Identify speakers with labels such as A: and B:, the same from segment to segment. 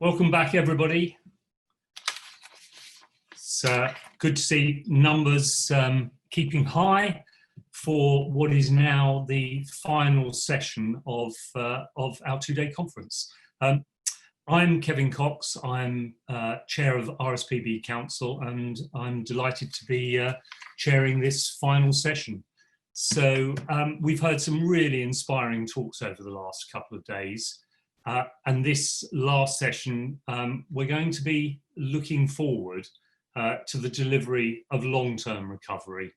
A: Welcome back, everybody. It's good to see numbers keeping high for what is now the final session of our two-day conference. I'm Kevin Cox. I'm chair of RSPB Council, and I'm delighted to be chairing this final session. So we've heard some really inspiring talks over the last couple of days. And this last session, we're going to be looking forward to the delivery of long-term recovery.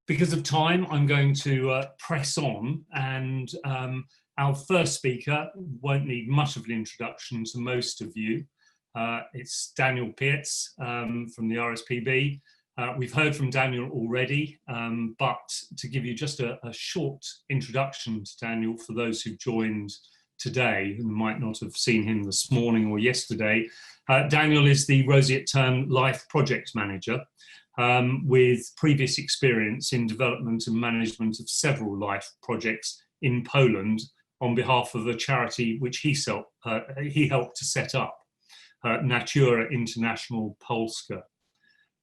A: Because of time, I'm going to press on, and our first speaker won't need much of an introduction to most of you. It's Daniel Pietz from the RSPB. We've heard from Daniel already, but to give you just a short introduction to Daniel for those who've joined today who might not have seen him this morning or yesterday, Daniel is the Roseate Tern Life Project Manager with previous experience in development and management of several life projects in Poland on behalf of a charity which he helped to set up, Natura International Polska.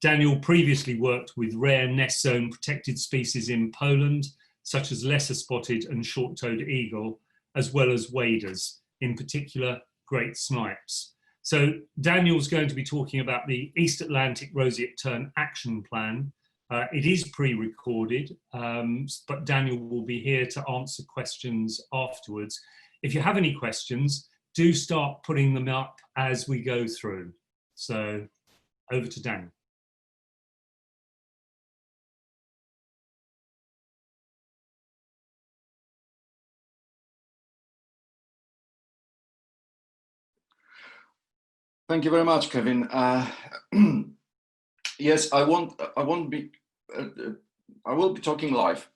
A: Daniel previously worked with rare nest zone protected species in Poland, such as lesser spotted and short-toed eagle, as well as waders, in particular great snipes. So Daniel's going to be talking about the East Atlantic Roseate Tern Action Plan. It is pre-recorded, but Daniel will be here to answer questions afterwards. If you have any questions, do start putting them up as we go through. So over to Daniel.
B: Thank you very much, Kevin. Yes, I will be talking live.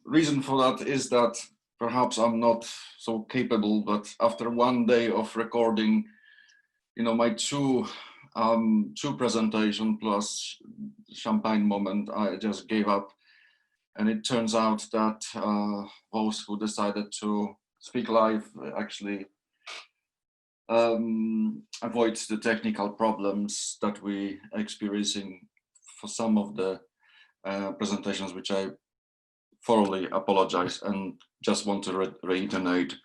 B: Reason for that is that perhaps I'm not so capable, but after one day of recording, you know, my two presentation plus champagne moment, I just gave up. And it turns out that those who decided to speak live actually avoid the technical problems that we are experiencing for some of the presentations, which I thoroughly apologize and just want to reiterate,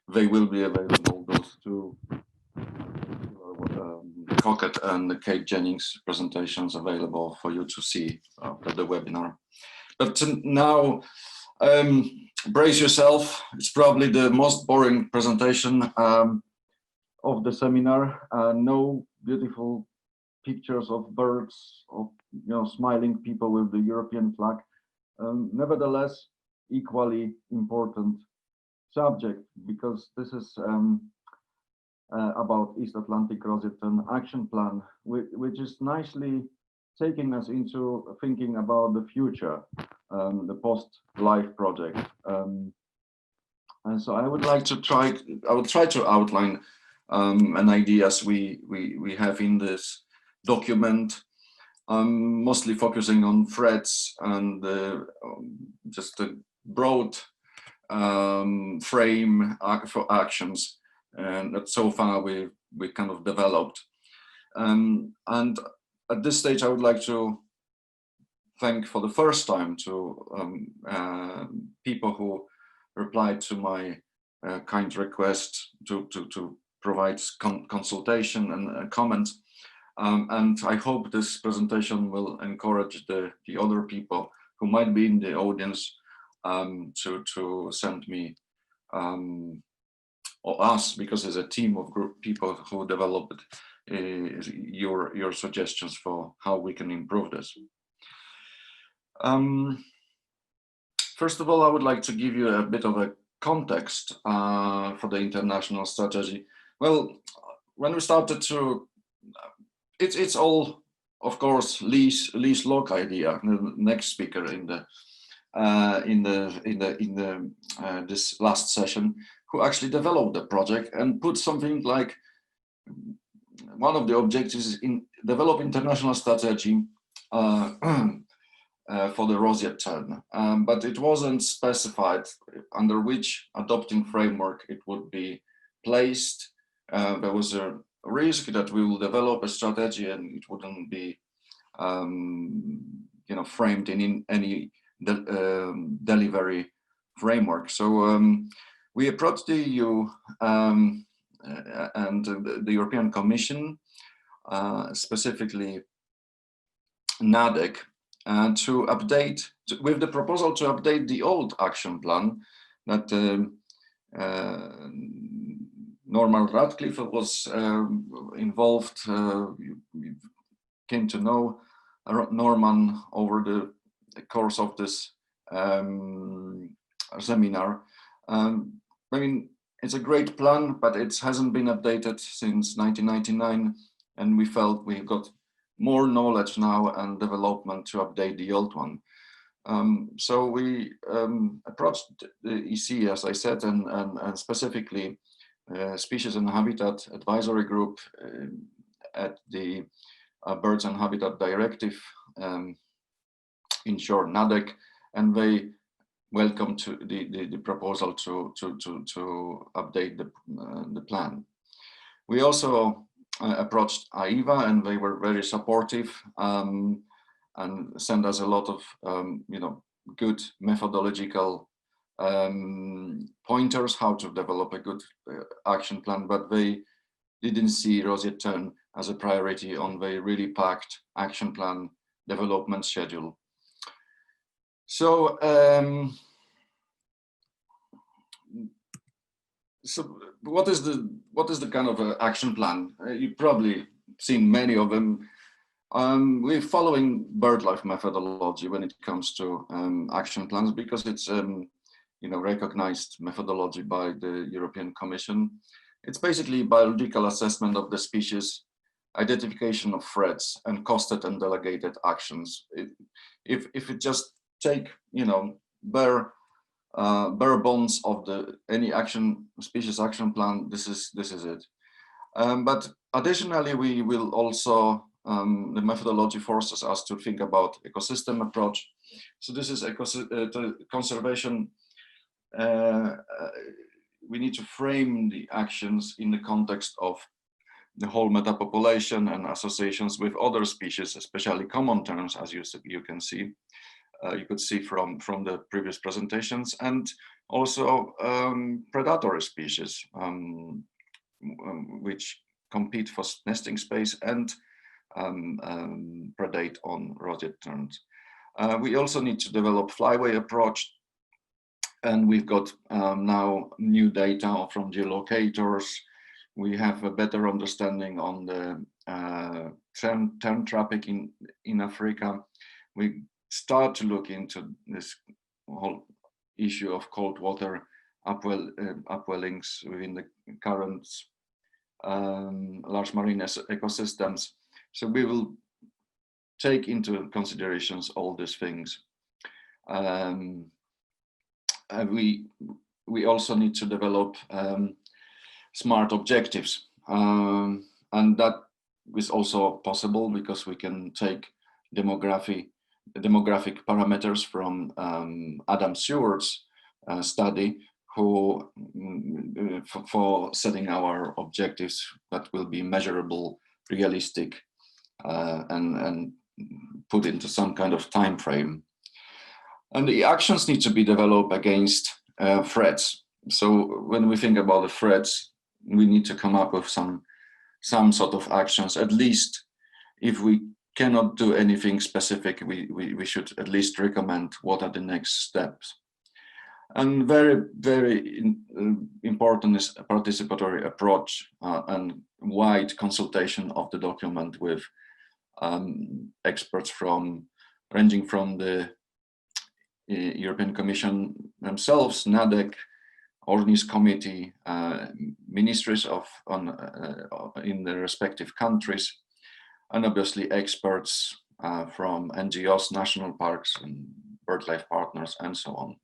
B: they will be available, those two Cockett and Kate Jennings presentations available for you to see after the webinar. But now, brace yourself, it's probably the most boring presentation of the seminar. No beautiful pictures of birds, of smiling people with the European flag. Nevertheless, equally important subject, because this is about East Atlantic Roseate Tern Action Plan, which is nicely taking us into thinking about the future, the post-life project. And so I would like to try to outline and ideas we have in this document, mostly focusing on threats and just a broad frame for actions, and that so far we kind of developed. And at this stage, I would like to thank for the first time to people who replied to my kind request to provide consultation and comments. And I hope this presentation will encourage the other people who might be in the audience to send me or us, because there's a team of people who developed your suggestions for how we can improve this. First of all, I would like to give you a bit of a context for the international strategy. Well, when we started to, it's all, of course, Lee's Locke idea. The next speaker in this last session, who actually developed the project and put something like one of the objectives is in develop international strategy for the Roseate Tern, but it wasn't specified under which adopting framework it would be placed. There was a risk that we will develop a strategy and it wouldn't be framed in any delivery framework. So we approached the EU and the European Commission, specifically NADEC, to update, with the proposal to update the old action plan that Norman Radcliffe was involved. We came to know Norman over the course of this seminar. I mean, it's a great plan, but it hasn't been updated since 1999, and we felt we got more knowledge now and development to update the old one. So we approached the EC, as I said, and specifically Species and Habitat Advisory Group at the Birds and Habitat Directive, in short NADEC, and they welcomed the proposal to update the plan. We also approached AIVA, and they were very supportive and sent us a lot of good methodological pointers how to develop a good action plan, but they didn't see Roseate Tern as a priority on the really packed action plan development schedule. So, so what is the kind of action plan? You've probably seen many of them. We're following BirdLife methodology when it comes to action plans, because it's recognized methodology by the European Commission. It's basically biological assessment of the species, identification of threats, and costed and delegated actions. If it just take bare bones of any species action plan, this is it. But additionally, we will also the methodology forces us to think about ecosystem approach. So this is conservation. We need to frame the actions in the context of the whole metapopulation and associations with other species, especially common terns, as you can see. You could see from the previous presentations, and also predatory species, which compete for nesting space and predate on roseate terns. We also need to develop flyway approach, and we've got now new data from geolocators. We have a better understanding on the tern traffic in Africa. We start to look into this whole issue of cold water upwellings within the current large marine ecosystems. So we will take into considerations all these things. We also need to develop smart objectives, and that is also possible because we can take demographic parameters from Adam Seward's study, who for setting our objectives that will be measurable, realistic, and put into some kind of time frame. And the actions need to be developed against threats. So when we think about the threats, we need to come up with some sort of actions. At least if we cannot do anything specific, we should at least recommend what are the next steps. And very, very important is a participatory approach and wide consultation of the document with experts ranging from the European Commission themselves, NADEC, ORNIS committee, ministries in the respective countries, and obviously experts from NGOs, national parks, and BirdLife partners, and so on.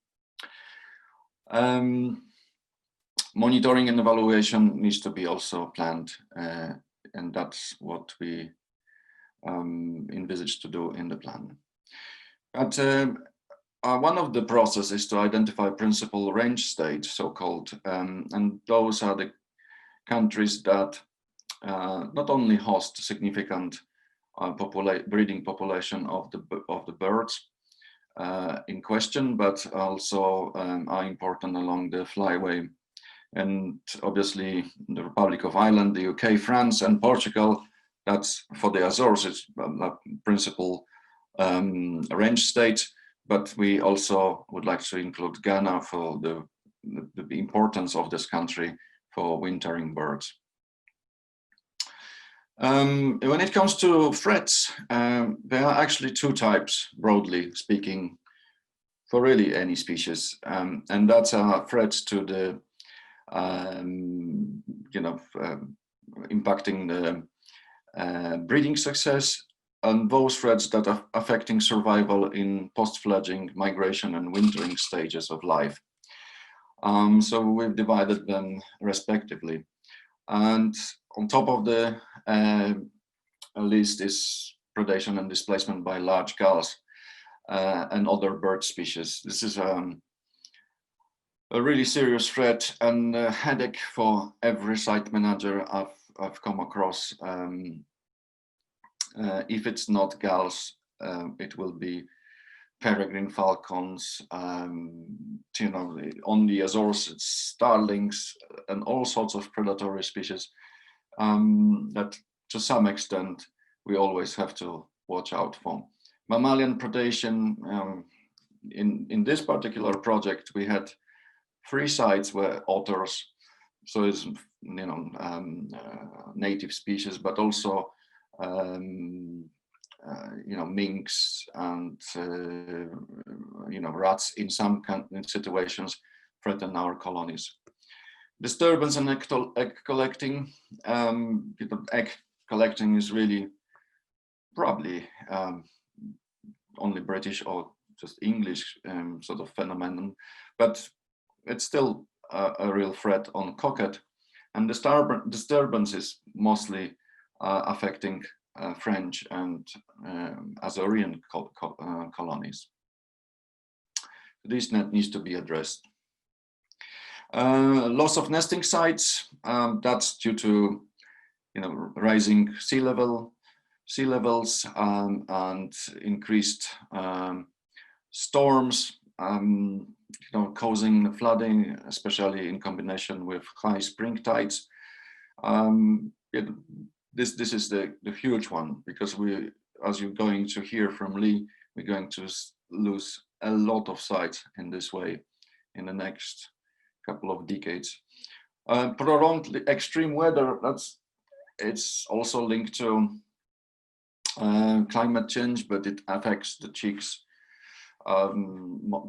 B: Monitoring and evaluation needs to be also planned, and that's what we envisage to do in the plan. But one of the processes is to identify principal range states, so-called, and those are the countries that not only host significant breeding population of the birds in question, but also are important along the flyway. And obviously the Republic of Ireland, the UK, France, and Portugal. That's for the Azores, it's a principal range state, but we also would like to include Ghana for the importance of this country for wintering birds. When it comes to threats, there are actually two types, broadly speaking, for really any species, and that's a threat to the impacting the breeding success, and those threats that are affecting survival in post-fledging migration and wintering stages of life. So we've divided them respectively. And on top of the list is predation and displacement by large gulls and other bird species. This is a really serious threat and a headache for every site manager I've come across. If it's not gulls, it will be peregrine falcons, on the Azores, it's starlings and all sorts of predatory species that to some extent we always have to watch out for. Mammalian predation, in this particular project, we had 3 sites where otters, so it's native species, but also minks and rats in some situations threaten our colonies. Disturbance in egg collecting. Egg collecting is really probably only British or just English sort of phenomenon, but it's still a real threat on cocket, and disturbance is mostly affecting French and Azorean colonies. This needs to be addressed. Loss of nesting sites, that's due to rising sea levels and increased storms, causing flooding, especially in combination with high spring tides. This is the huge one, because we, as you're going to hear from Lee, we're going to lose a lot of sites in this way in the next couple of decades. Prolonged extreme weather, it's also linked to climate change, but it affects the chicks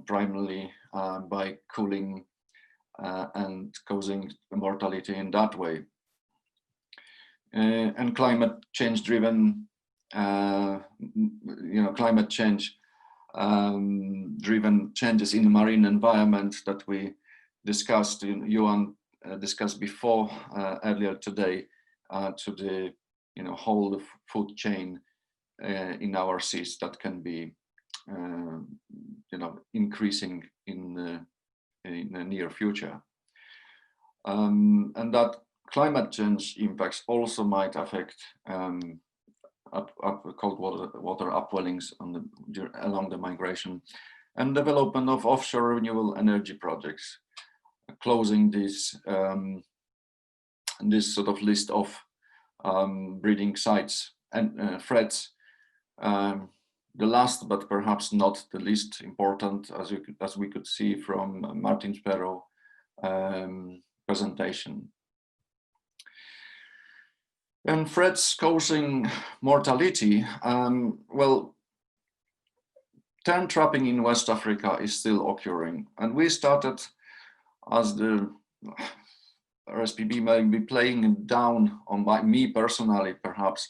B: primarily by cooling and causing mortality in that way. And climate change driven, climate change driven changes in the marine environment that we discussed, Johan discussed before earlier today, to the whole food chain in our seas that can be increasing in the near future, and that climate change impacts also might affect cold water upwellings along the migration, and development of offshore renewable energy projects, closing this this sort of list of breeding sites and threats. The last, but perhaps not the least important, as we could see from Martin Sparrow's presentation. And threats causing mortality. Well, tern trapping in West Africa is still occurring, and we started, as the RSPB may be playing down on me personally, perhaps,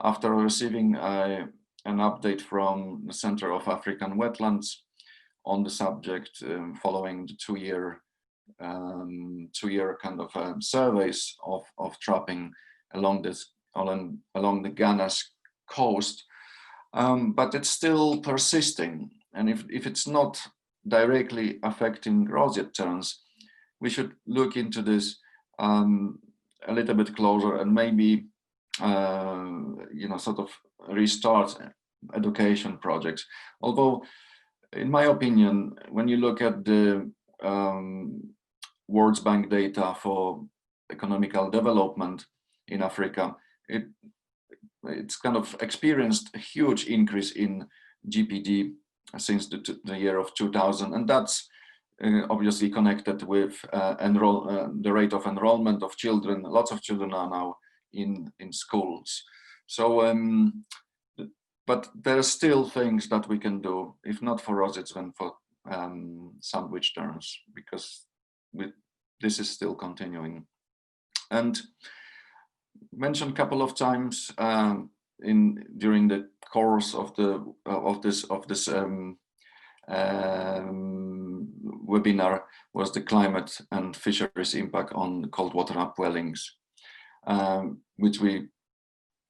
B: after receiving an update from the Center of African Wetlands on the subject, following the two-year kind of surveys of trapping along the Ghana's coast, but it's still persisting. And if it's not directly affecting roseate terns, we should look into this a little bit closer and maybe sort of restart education projects. Although, in my opinion, when you look at the World Bank data for economical development in Africa, it's kind of experienced a huge increase in GPD since the year of 2000, and that's obviously connected with the rate of enrollment of children. Lots of children are now in schools. So, but there are still things that we can do, if not for Roseate Tern, for sandwich terns, because this is still continuing. And mentioned a couple of times during the course of this webinar was the climate and fisheries impact on cold water upwellings, which we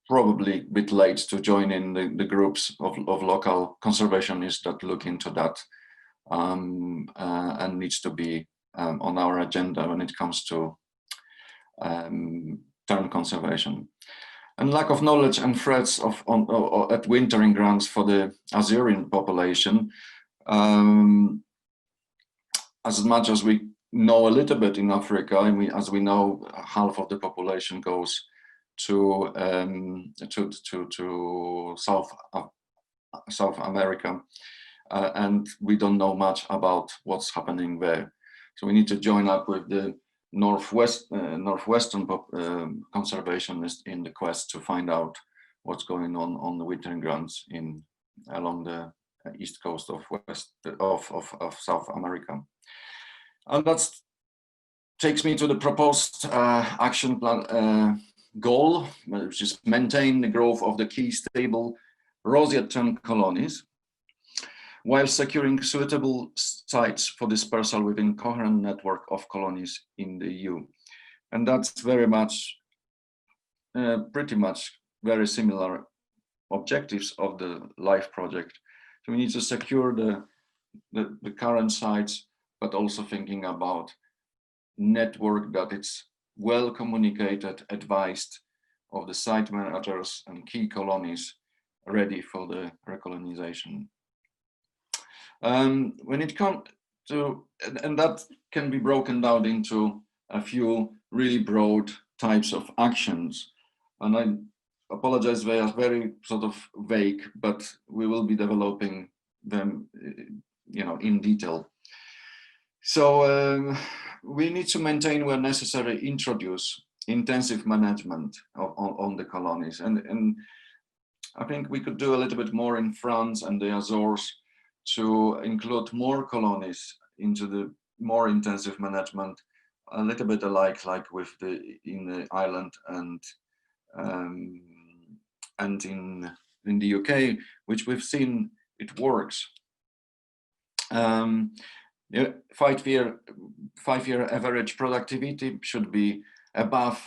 B: probably a bit late to join in the groups of local conservationists that look into that, and needs to be on our agenda when it comes to tern conservation. And lack of knowledge and threats at wintering grounds for the Azorean population. As much as we know a little bit in Africa, and as we know, half of the population goes to South America, and we don't know much about what's happening there. So we need to join up with the northwestern conservationists in the quest to find out what's going on the wintering grounds along the east coast of South America. And that takes me to the proposed action plan goal, which is maintain the growth of the key stable roseate tern colonies, while securing suitable sites for dispersal within coherent network of colonies in the EU. And that's very much, pretty much very similar objectives of the LIFE project. So we need to secure the current sites, but also thinking about network that it's well communicated, advised of the site managers and key colonies ready for the recolonization. When it comes to, and that can be broken down into a few really broad types of actions. And I apologize, they are very sort of vague, but we will be developing them, in detail. So we need to maintain, where necessary, introduce intensive management on the colonies. And I think we could do a little bit more in France and the Azores to include more colonies into the more intensive management, a little bit alike like with in the island and in the UK, which we've seen it works. Yeah, 5-year average productivity should be above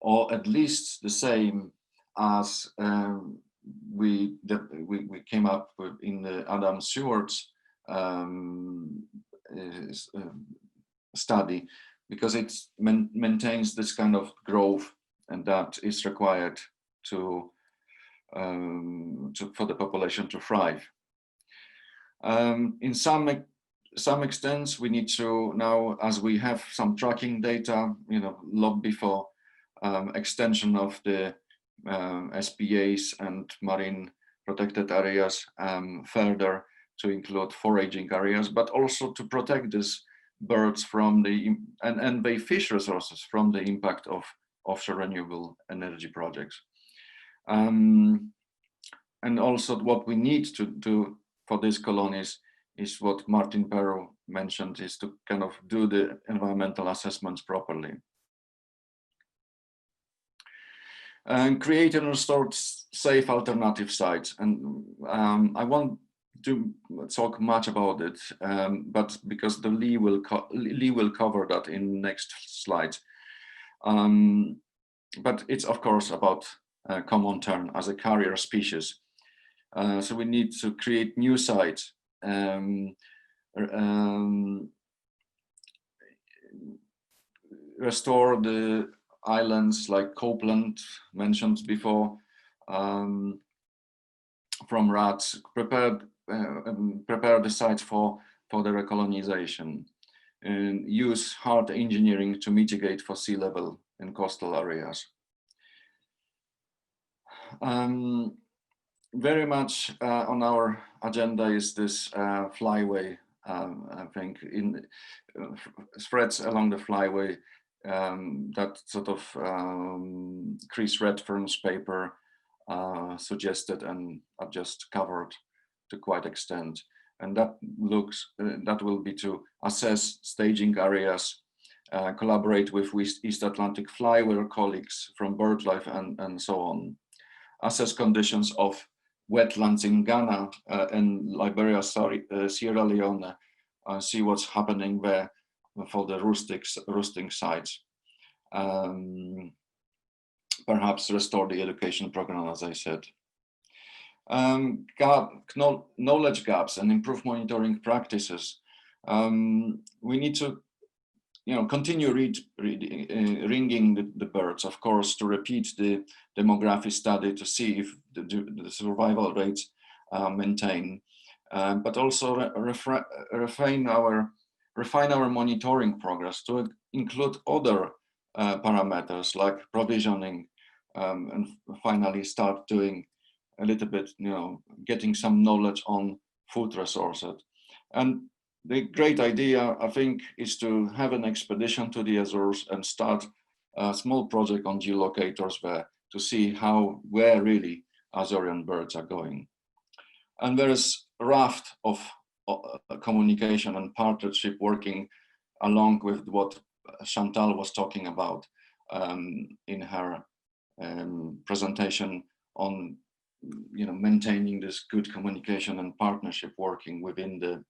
B: or at least the same as we came up with in the Adam Stewart's study, because it maintains this kind of growth, and that is required for the population to thrive. In some extent, we need to now, as we have some tracking data, lobby for extension of the SPAs and marine protected areas further to include foraging areas, but also to protect these birds from and the fish resources from the impact of offshore renewable energy projects. And also what we need to do for these colonies is what Martin Perrow mentioned, is to kind of do the environmental assessments properly. And create and restore safe alternative sites. And I won't talk much about it, but because Lee will cover that in next slide. But it's of course about common tern as a carrier species. So we need to create new sites, restore the islands like Copeland, mentioned before, from rats, prepare the sites for the recolonization, and use hard engineering to mitigate for sea level in coastal areas. Very much on our agenda is this flyway. I think in threads along the flyway that sort of Chris Redfern's paper suggested and I've just covered to quite extent. And that will be to assess staging areas, collaborate with East Atlantic flyway colleagues from BirdLife and so on, assess conditions of wetlands in Ghana and Liberia, Sierra Leone, see what's happening there for the roosting sites. Perhaps restore the education program, as I said. Knowledge gaps and improve monitoring practices. We need to, continue ringing the birds, of course, to repeat the demography study to see if the survival rates maintain, but also refine our monitoring progress to include other parameters like provisioning, and finally start doing a little bit, getting some knowledge on food resources. And the great idea, I think, is to have an expedition to the Azores and start a small project on geolocators there to see where really Azorean birds are going. And there is a raft of communication and partnership working along with what Chantal was talking about in her presentation on maintaining this good communication and partnership working within the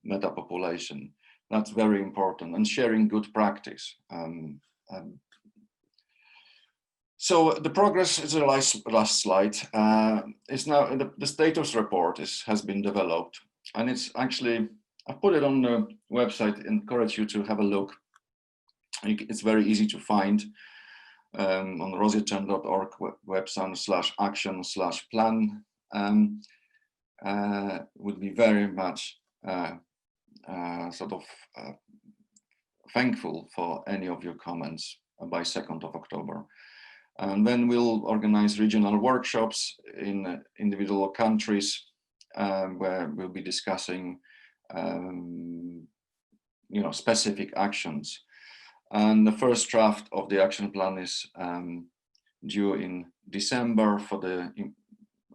B: meta population. That's very important, and sharing good practice. So the progress is the last slide. It's now the status report has been developed, and it's actually, I put it on the website. Encourage you to have a look. It's very easy to find on roseatetern.org website/action/plan. Would be very much thankful for any of your comments by 2nd of October. And then we'll organize regional workshops in individual countries where we'll be discussing specific actions. And the first draft of the action plan is due in December for the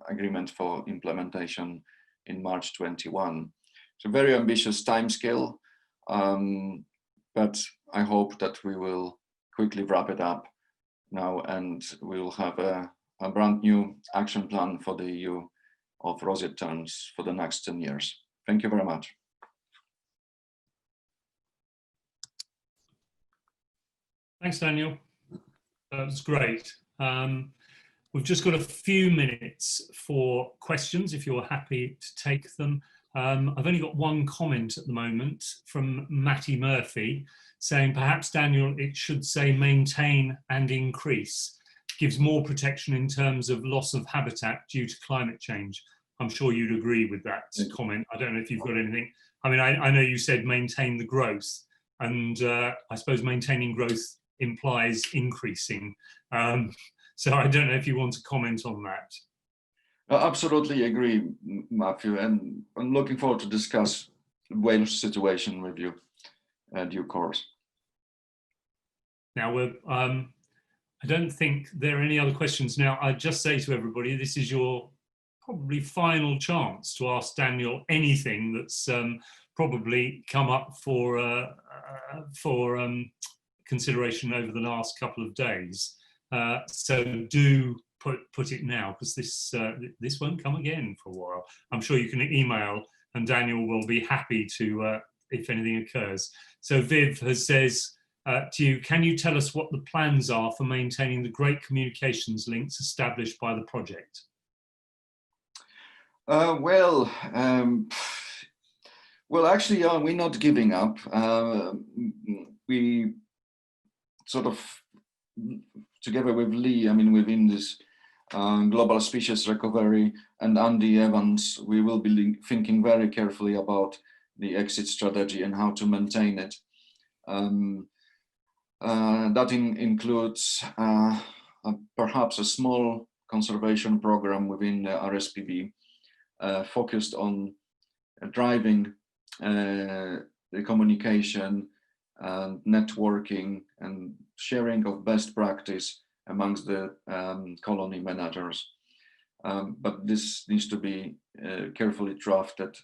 B: agreement for implementation in March 21. It's a very ambitious timescale, but I hope that we will quickly wrap it up now, and we will have a brand new action plan for the EU of roseate terns for the next 10 years. Thank you very much.
A: Thanks, Daniel. That was great. We've just got a few minutes for questions, if you're happy to take them. I've only got one comment at the moment from Matty Murphy saying, perhaps, Daniel, it should say maintain and increase. Gives more protection in terms of loss of habitat due to climate change. I'm sure you'd agree with that comment. I don't know if you've got anything. I mean, I know you said maintain the growth, and I suppose maintaining growth implies increasing. So I don't know if you want to comment on that.
B: I absolutely agree, Matthew, and I'm looking forward to discuss the Wales situation with you in due course.
A: Now, I don't think there are any other questions now. I just say to everybody, this is your probably final chance to ask Daniel anything that's probably come up for consideration over the last couple of days. So do put it now, because this won't come again for a while. I'm sure you can email, and Daniel will be happy to if anything occurs. So Viv says to you, can you tell us what the plans are for maintaining the great communications links established by the project?
B: Well, actually, we're not giving up. We sort of together with Lee, I mean, within this global species recovery, and Andy Evans, we will be thinking very carefully about the exit strategy and how to maintain it. That includes perhaps a small conservation program within the RSPB focused on driving the communication and networking and sharing of best practice amongst the colony managers. But this needs to be carefully drafted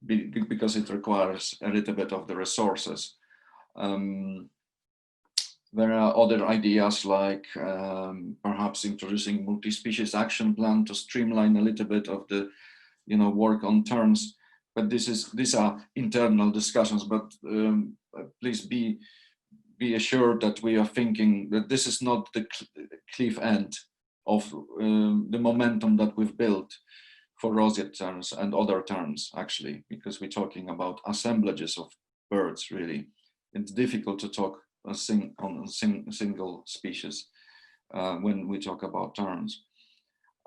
B: because it requires a little bit of the resources. There are other ideas like perhaps introducing multi-species action plan to streamline a little bit of the work on terns. But these are internal discussions. But please be assured that we are thinking that this is not the cliff end of the momentum that we've built for roseate terns and other terns, actually, because we're talking about assemblages of birds, really. It's difficult to talk on a single species when we talk about terns.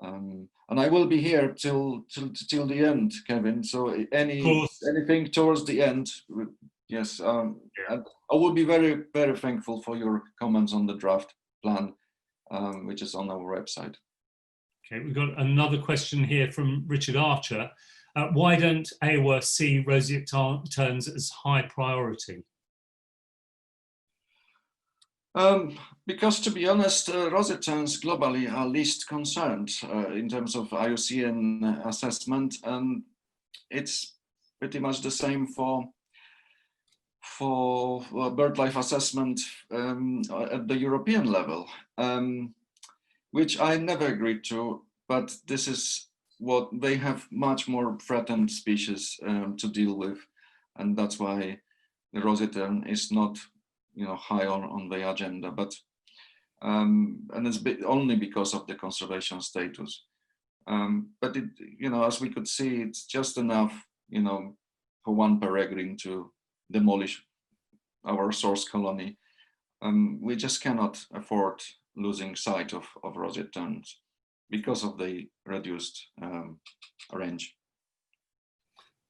B: And I will be here till the end, Kevin. So anything towards the end, yes. And I will be very, very thankful for your comments on the draft plan, which is on our website.
A: Okay, we've got another question here from Richard Archer. Why don't AWA see roseate terns as high priority? Because, to be honest, roseate terns globally are least concerned in terms of IUCN assessment, and it's pretty much the same for BirdLife assessment at the European level, which I never agreed to, but this is what they have: much more threatened species to deal with, and that's why the roseate tern is not high on the agenda, but and it's only because of the conservation status. But it, as we could see, it's just enough, for one peregrine to demolish our source colony. We just cannot afford losing sight of roseate terns because of the reduced range.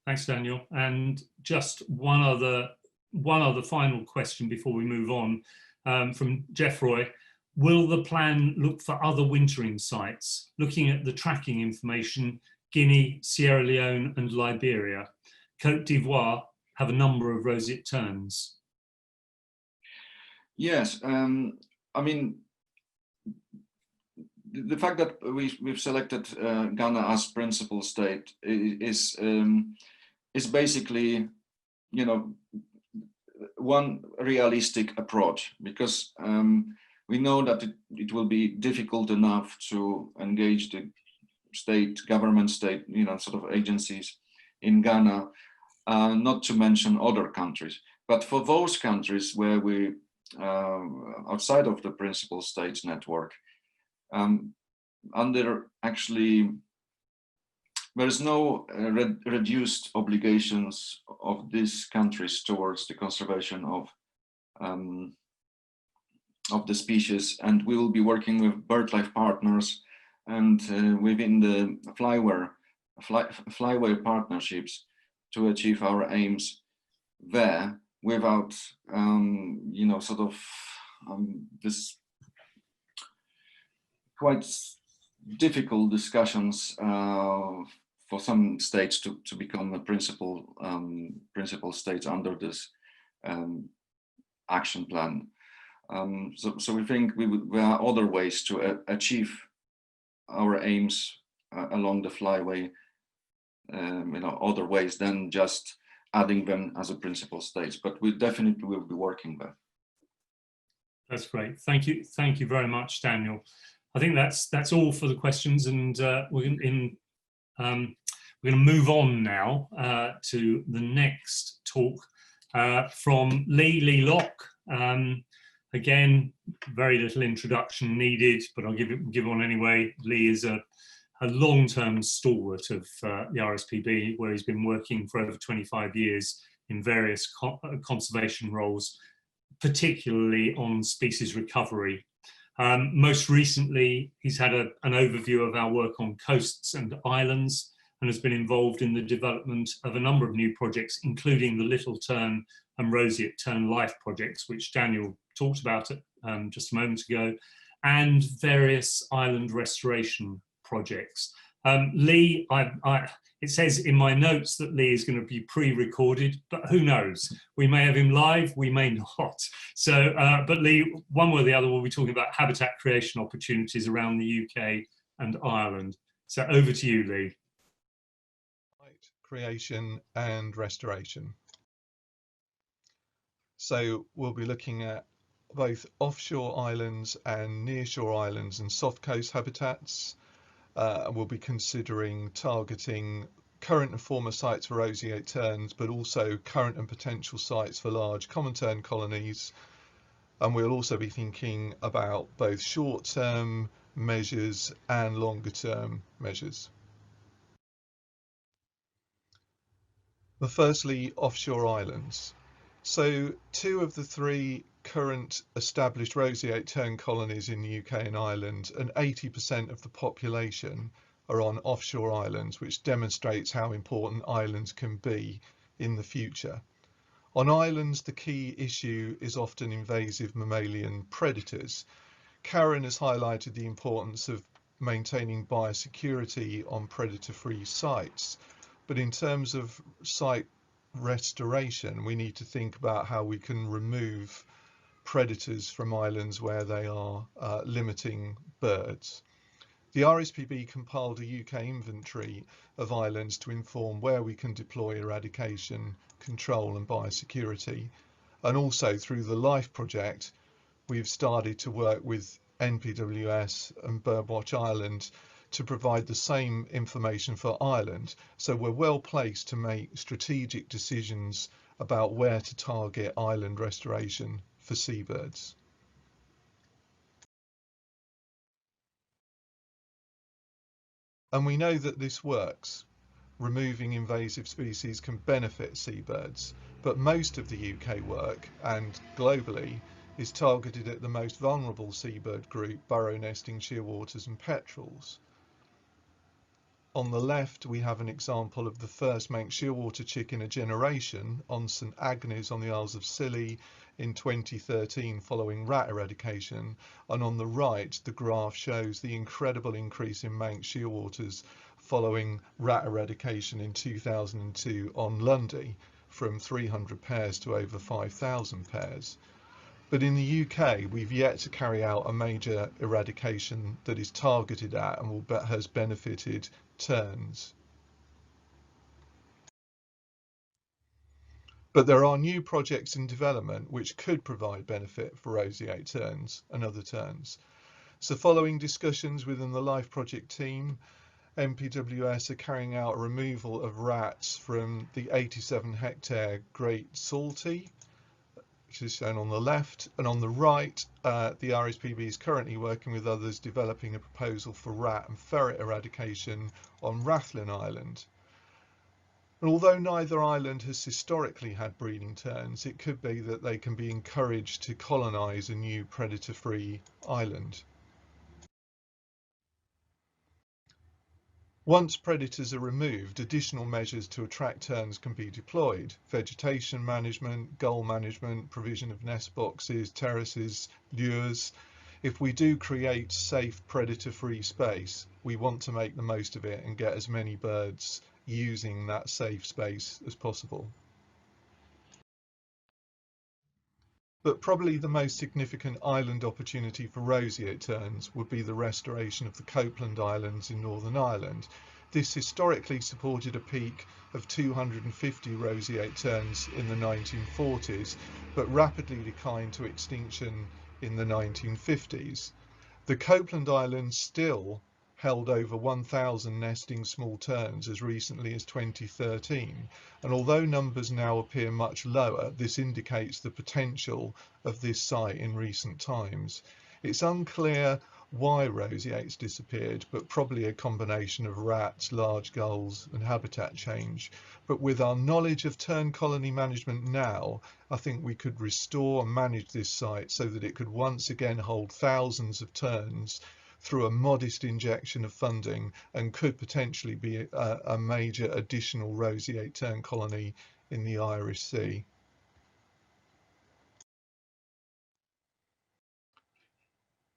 A: Thanks, Daniel. And just one other final question before we move on, from Jeff Roy. Will the plan look for other wintering sites? Looking at the tracking information, Guinea, Sierra Leone and Liberia. Côte d'Ivoire have a number of roseate terns. Yes,
B: I mean, the fact that we've selected Ghana as principal state is basically, one realistic approach, because we know that it will be difficult enough to engage the government state, sort of agencies in Ghana, not to mention other countries. But for those countries where we outside of the principal states network, there is no reduced obligations of these countries towards the conservation of the species, and we will be working with BirdLife partners and within the flyway partnerships to achieve our aims there without this quite difficult discussions for some states to become a principal states under this action plan. So we think there are other ways to achieve our aims along the flyway, other ways than just adding them as a principal states, but we definitely will be working there.
A: That's great. Thank you very much, Daniel. I think that's all for the questions, and we're going to move on now to the next talk from Lee Locke. Again, very little introduction needed, but I'll give one anyway. Lee is a long-term stalwart of the RSPB, where he's been working for over 25 years in various conservation roles, particularly on species recovery. Most recently, he's had an overview of our work on coasts and islands and has been involved in the development of a number of new projects, including the Little Tern and Roseate Tern Life projects, which Daniel talked about just a moment ago, and various island restoration projects. Lee, it says in my notes that Lee is going to be pre-recorded, but who knows? We may have him live, we may not. So, but Lee, one way or the other, we'll be talking about habitat creation opportunities around the UK and Ireland. So over to you, Lee.
C: Creation and restoration. So we'll be looking at both offshore islands and nearshore islands and soft coast habitats. We'll be considering targeting current and former sites for roseate terns, but also current and potential sites for large common tern colonies. And we'll also be thinking about both short-term measures and longer-term measures. But firstly, offshore islands. So 2 of the 3 current established roseate tern colonies in the UK and Ireland, and 80% of the population are on offshore islands, which demonstrates how important islands can be in the future. On islands, the key issue is often invasive mammalian predators. Karen has highlighted the importance of maintaining biosecurity on predator-free sites. But in terms of site restoration, we need to think about how we can remove predators from islands where they are limiting birds. The RSPB compiled a UK inventory of islands to inform where we can deploy eradication, control and biosecurity. And also through the LIFE project, we've started to work with NPWS and Birdwatch Ireland to provide the same information for Ireland. So we're well placed to make strategic decisions about where to target island restoration for seabirds. And we know that this works. Removing invasive species can benefit seabirds, but most of the UK work, and globally, is targeted at the most vulnerable seabird group, burrow nesting shearwaters and petrels. On the left, we have an example of the first Manx shearwater chick in a generation on St Agnes on the Isles of Scilly in 2013 following rat eradication. And on the right, the graph shows the incredible increase in Manx shearwaters following rat eradication in 2002 on Lundy, from 300 pairs to over 5,000 pairs. But in the UK, we've yet to carry out a major eradication that is targeted at and has benefited terns. But there are new projects in development which could provide benefit for roseate terns and other terns. So following discussions within the LIFE project team, NPWS are carrying out a removal of rats from the 87-hectare Great Saltee, which is shown on the left, and on the right, the RSPB is currently working with others developing a proposal for rat and ferret eradication on Rathlin Island. And although neither island has historically had breeding terns, it could be that they can be encouraged to colonise a new predator-free island. Once predators are removed, additional measures to attract terns can be deployed. Vegetation management, gull management, provision of nest boxes, terraces, lures. If we do create safe predator-free space, we want to make the most of it and get as many birds using that safe space as possible. But probably the most significant island opportunity for roseate terns would be the restoration of the Copeland Islands in Northern Ireland. This historically supported a peak of 250 roseate terns in the 1940s, but rapidly declined to extinction in the 1950s. The Copeland Islands still held over 1,000 nesting small terns as recently as 2013, and although numbers now appear much lower, this indicates the potential of this site in recent times. It's unclear why roseates disappeared, but probably a combination of rats, large gulls and habitat change. But with our knowledge of tern colony management now, I think we could restore and manage this site so that it could once again hold thousands of terns through a modest injection of funding, and could potentially be a major additional roseate tern colony in the Irish Sea.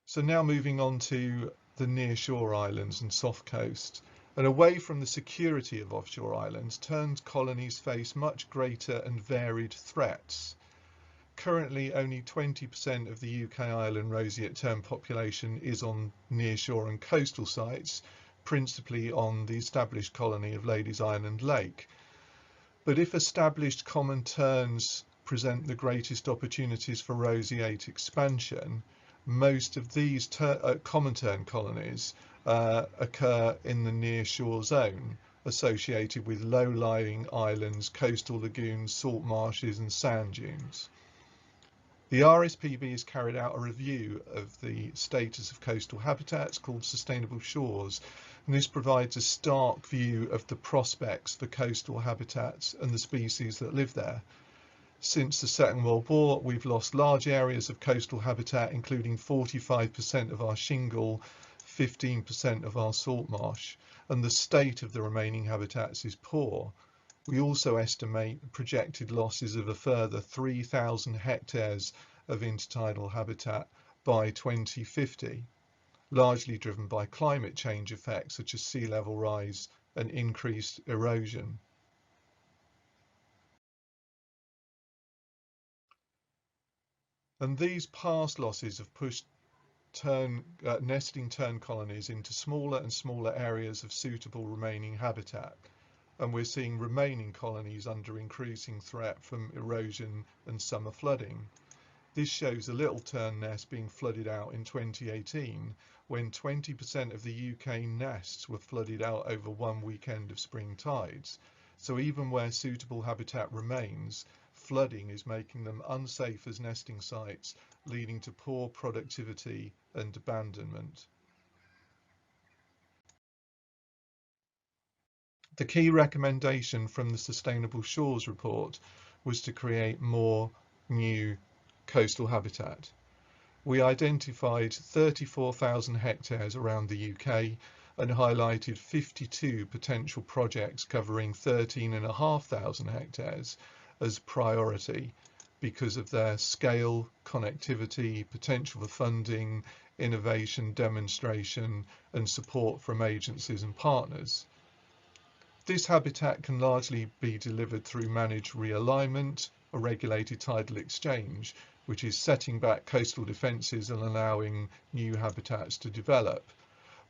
C: So now moving on to the nearshore islands and soft coast. And away from the security of offshore islands, tern colonies face much greater and varied threats. Currently, only 20% of the UK island roseate tern population is on nearshore and coastal sites, principally on the established colony of Ladies Island Lake. But if established common terns present the greatest opportunities for roseate expansion, most of these common tern colonies occur in the nearshore zone, associated with low-lying islands, coastal lagoons, salt marshes and sand dunes. The RSPB has carried out a review of the status of coastal habitats called Sustainable Shores, and this provides a stark view of the prospects for coastal habitats and the species that live there. Since the Second World War, we've lost large areas of coastal habitat, including 45% of our shingle, 15% of our salt marsh, and the state of the remaining habitats is poor. We also estimate projected losses of a further 3,000 hectares of intertidal habitat by 2050, largely driven by climate change effects such as sea level rise and increased erosion. And these past losses have pushed nesting tern colonies into smaller and smaller areas of suitable remaining habitat. And we're seeing remaining colonies under increasing threat from erosion and summer flooding. This shows a little tern nest being flooded out in 2018, when 20% of the UK nests were flooded out over one weekend of spring tides. So even where suitable habitat remains, flooding is making them unsafe as nesting sites, leading to poor productivity and abandonment. The key recommendation from the Sustainable Shores report was to create more new coastal habitat. We identified 34,000 hectares around the UK and highlighted 52 potential projects covering 13,500 hectares as priority because of their scale, connectivity, potential for funding, innovation, demonstration and support from agencies and partners. This habitat can largely be delivered through managed realignment or regulated tidal exchange, which is setting back coastal defences and allowing new habitats to develop,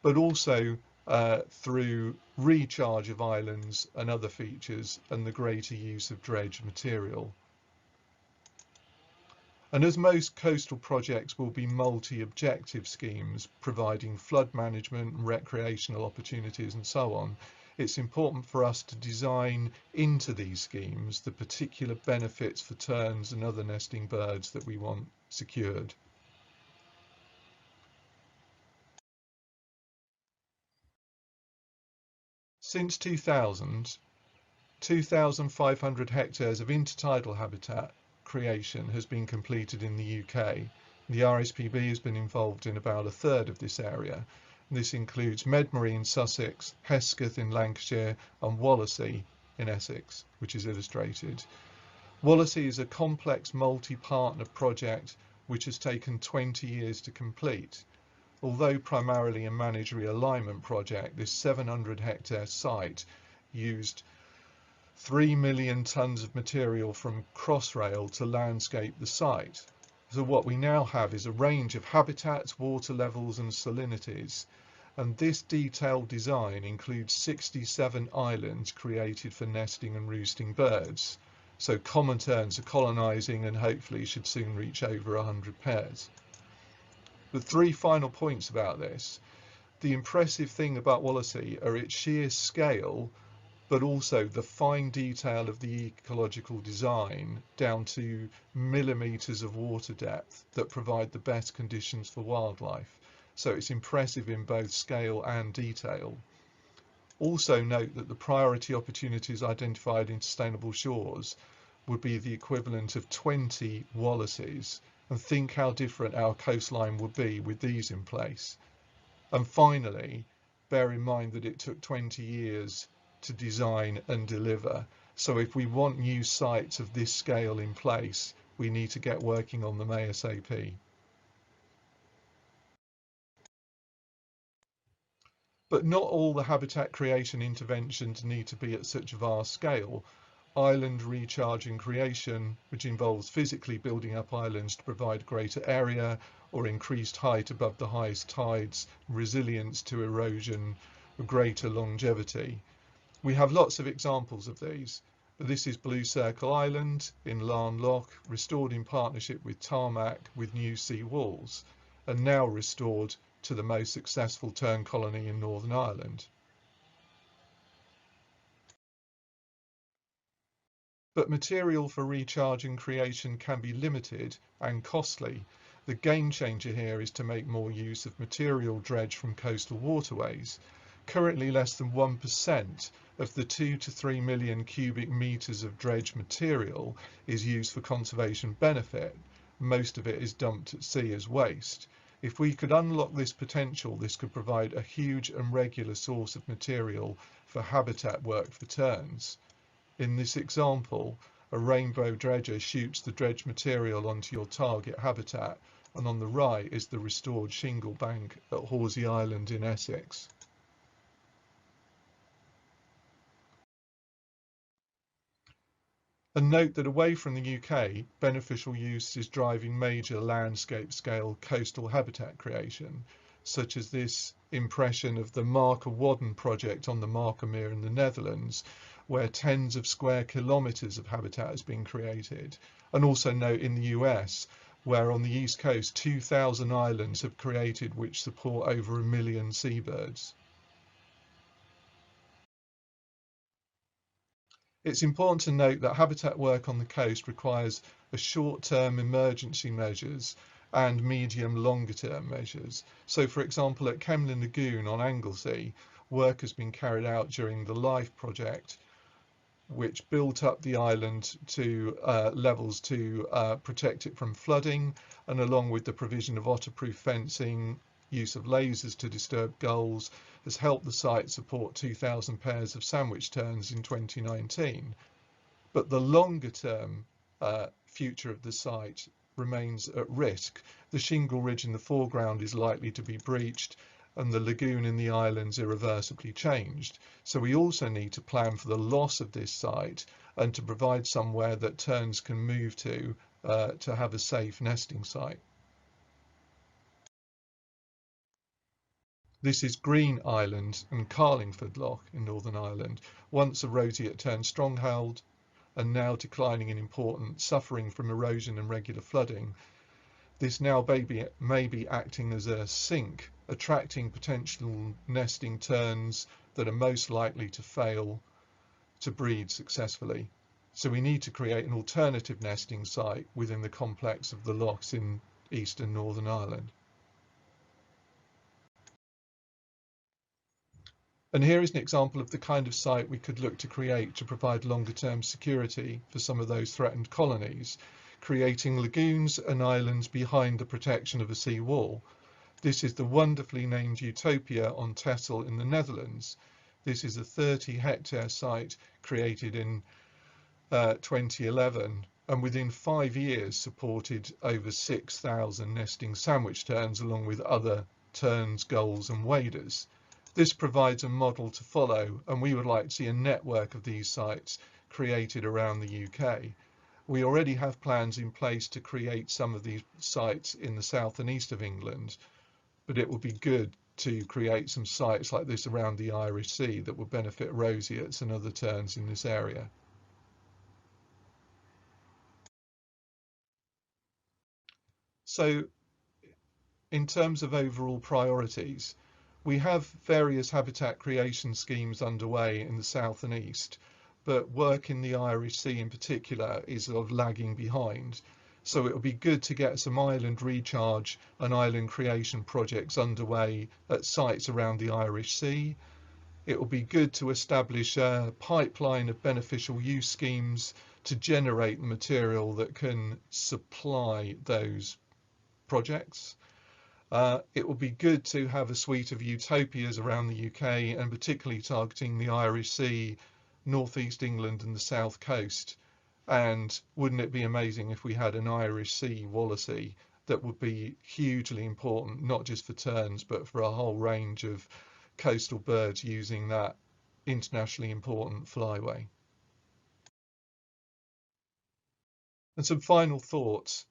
C: but also through recharge of islands and other features and the greater use of dredge material. And as most coastal projects will be multi-objective schemes providing flood management, recreational opportunities and so on, it's important for us to design into these schemes the particular benefits for terns and other nesting birds that we want secured. Since 2000, 2,500 hectares of intertidal habitat creation has been completed in the UK. The RSPB has been involved in about a third of this area. This includes Medmerry in Sussex, Hesketh in Lancashire and Wallasey in Essex, which is illustrated. Wallasey is a complex multi-partner project which has taken 20 years to complete. Although primarily a managed realignment project, this 700 hectare site used 3 million tonnes of material from Crossrail to landscape the site. So what we now have is a range of habitats, water levels and salinities, and this detailed design includes 67 islands created for nesting and roosting birds. So common terns are colonising and hopefully should soon reach over 100 pairs. The three final points about this. The impressive thing about Wallasey are its sheer scale, but also the fine detail of the ecological design down to millimetres of water depth that provide the best conditions for wildlife. so it's impressive in both scale and detail. Also note that the priority opportunities identified in sustainable shores would be the equivalent of 20 Wallaces, and think how different our coastline would be with these in place. And finally, bear in mind that it took 20 years to design and deliver. So if we want new sites of this scale in place, we need to get working on them ASAP. But not all the habitat creation interventions need to be at such a vast scale. Island recharge and creation, which involves physically building up islands to provide greater area or increased height above the highest tides, resilience to erosion, greater longevity. We have lots of examples of these. This is Blue Circle Island in Larne Loch, restored in partnership with Tarmac with new sea walls, and now restored to the most successful tern colony in Northern Ireland. But material for recharge and creation can be limited and costly. The game changer here is to make more use of material dredge from coastal waterways. Currently, less than 1% of the 2 to 3 million cubic meters of dredge material is used for conservation benefit. Most of it is dumped at sea as waste. If we could unlock this potential, this could provide a huge and regular source of material for habitat work for terns. In this example, a rainbow dredger shoots the dredge material onto your target habitat, and on the right is the restored shingle bank at Horsey Island in Essex. And note that away from the UK, beneficial use is driving major landscape scale coastal habitat creation, such as this impression of the Marker Wadden project on the Markermeer in the Netherlands, where tens of square kilometres of habitat has been created. And also note in the US, where on the East Coast, 2,000 islands have created which support over 1 million seabirds. It's important to note that habitat work on the coast requires a short-term emergency measures and medium longer term measures. So for example, at Kemlyn Lagoon on Anglesey, work has been carried out during the LIFE project, which built up the island to levels to protect it from flooding, and along with the provision of otterproof fencing, use of lasers to disturb gulls, has helped the site support 2,000 pairs of sandwich terns in 2019. But the longer term future of the site remains at risk. The shingle ridge in the foreground is likely to be breached, and the lagoon in the islands irreversibly changed. So we also need to plan for the loss of this site and to provide somewhere that terns can move to have a safe nesting site. This is Green Island and Carlingford Loch in Northern Ireland, once a Roseate Tern stronghold and now declining in importance, suffering from erosion and regular flooding. This now may be acting as a sink, attracting potential nesting terns that are most likely to fail to breed successfully. So we need to create an alternative nesting site within the complex of the lochs in eastern Northern Ireland. And here is an example of the kind of site we could look to create to provide longer term security for some of those threatened colonies, creating lagoons and islands behind the protection of a sea wall. This is the wonderfully named Utopia on Texel in the Netherlands. This is a 30-hectare site created in 2011, and within 5 years supported over 6,000 nesting sandwich terns along with other terns, gulls and waders. This provides a model to follow, and we would like to see a network of these sites created around the UK. We already have plans in place to create some of these sites in the south and east of England, but it would be good to create some sites like this around the Irish Sea that would benefit roseates and other terns in this area. So in terms of overall priorities, we have various habitat creation schemes underway in the south and east, but work in the Irish Sea in particular is lagging behind. So it will be good to get some island recharge and island creation projects underway at sites around the Irish Sea. It will be good to establish a pipeline of beneficial use schemes to generate material that can supply those projects. It will be good to have a suite of utopias around the UK, and particularly targeting the Irish Sea, North East England and the South Coast. And wouldn't it be amazing if we had an Irish Sea Wallasey that would be hugely important, not just for terns, but for a whole range of coastal birds using that internationally important flyway. And some final thoughts.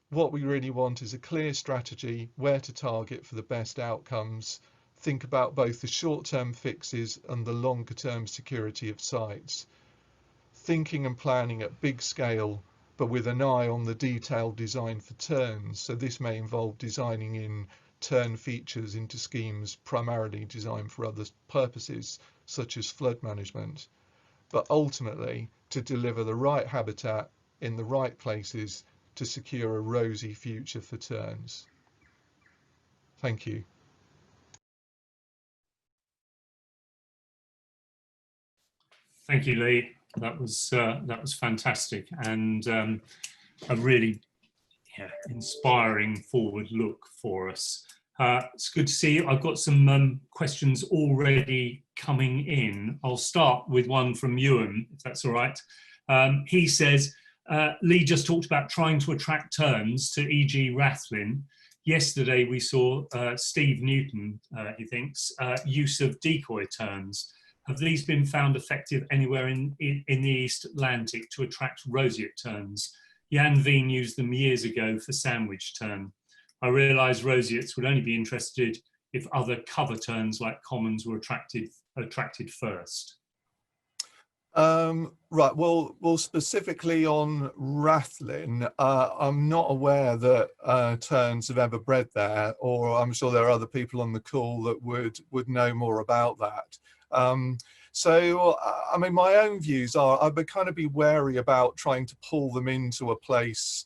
C: What we really want is a clear strategy, where to target for the best outcomes, think about both the short-term fixes and the longer-term security of sites. Thinking and planning at big scale, but with an eye on the detailed design for terns. So this may involve designing in tern features into schemes primarily designed for other purposes, such as flood management, but ultimately to deliver the right habitat in the right places to secure a rosy future for terns. Thank you.
A: Thank you, Lee. That was fantastic, and a really inspiring forward look for us. It's good to see you. I've got some questions already coming in. I'll start with one from Ewan, if that's all right. He says, Lee just talked about trying to attract terns to e.g. Rathlin. Yesterday we saw Steve Newton, he thinks, use of decoy terns. Have these been found effective anywhere in the East Atlantic to attract roseate terns? Jan Veen used them years ago for sandwich tern. I realised roseates would only be interested if other cover terns like commons were attracted first.
C: Right, well, specifically on Rathlin, I'm not aware that terns have ever bred there, or I'm sure there are other people on the call that would know more about that. So, I mean, my own views are I would kind of be wary about trying to pull them into a place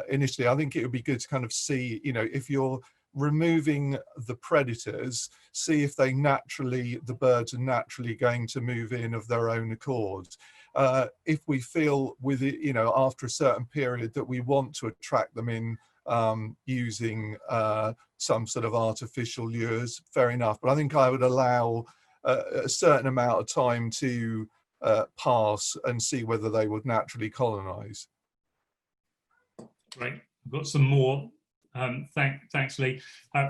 C: initially. I think it would be good to kind of see, you know, if you're removing the predators, see if the birds are naturally going to move in of their own accord. If we feel with it, you know, after a certain period that we want to attract them in using some sort of artificial lures, fair enough. But I think I would allow a certain amount of time to pass and see whether they would naturally colonize.
A: Great. I've got some more. Thanks, Lee.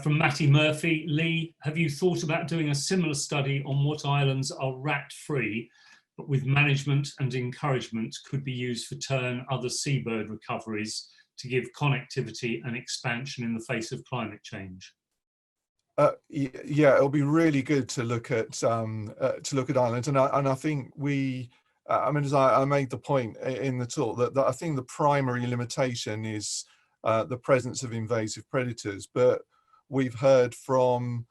A: From Matty Murphy. Lee, have you thought about doing a similar study on what islands are rat-free, but with management and encouragement could be used for tern, other seabird recoveries to give connectivity and expansion in the face of climate change?
C: Yeah, it'll be really good to look at islands, and I think we. I mean, as I made the point in the talk that I think the primary limitation is the presence of invasive predators, but we've heard from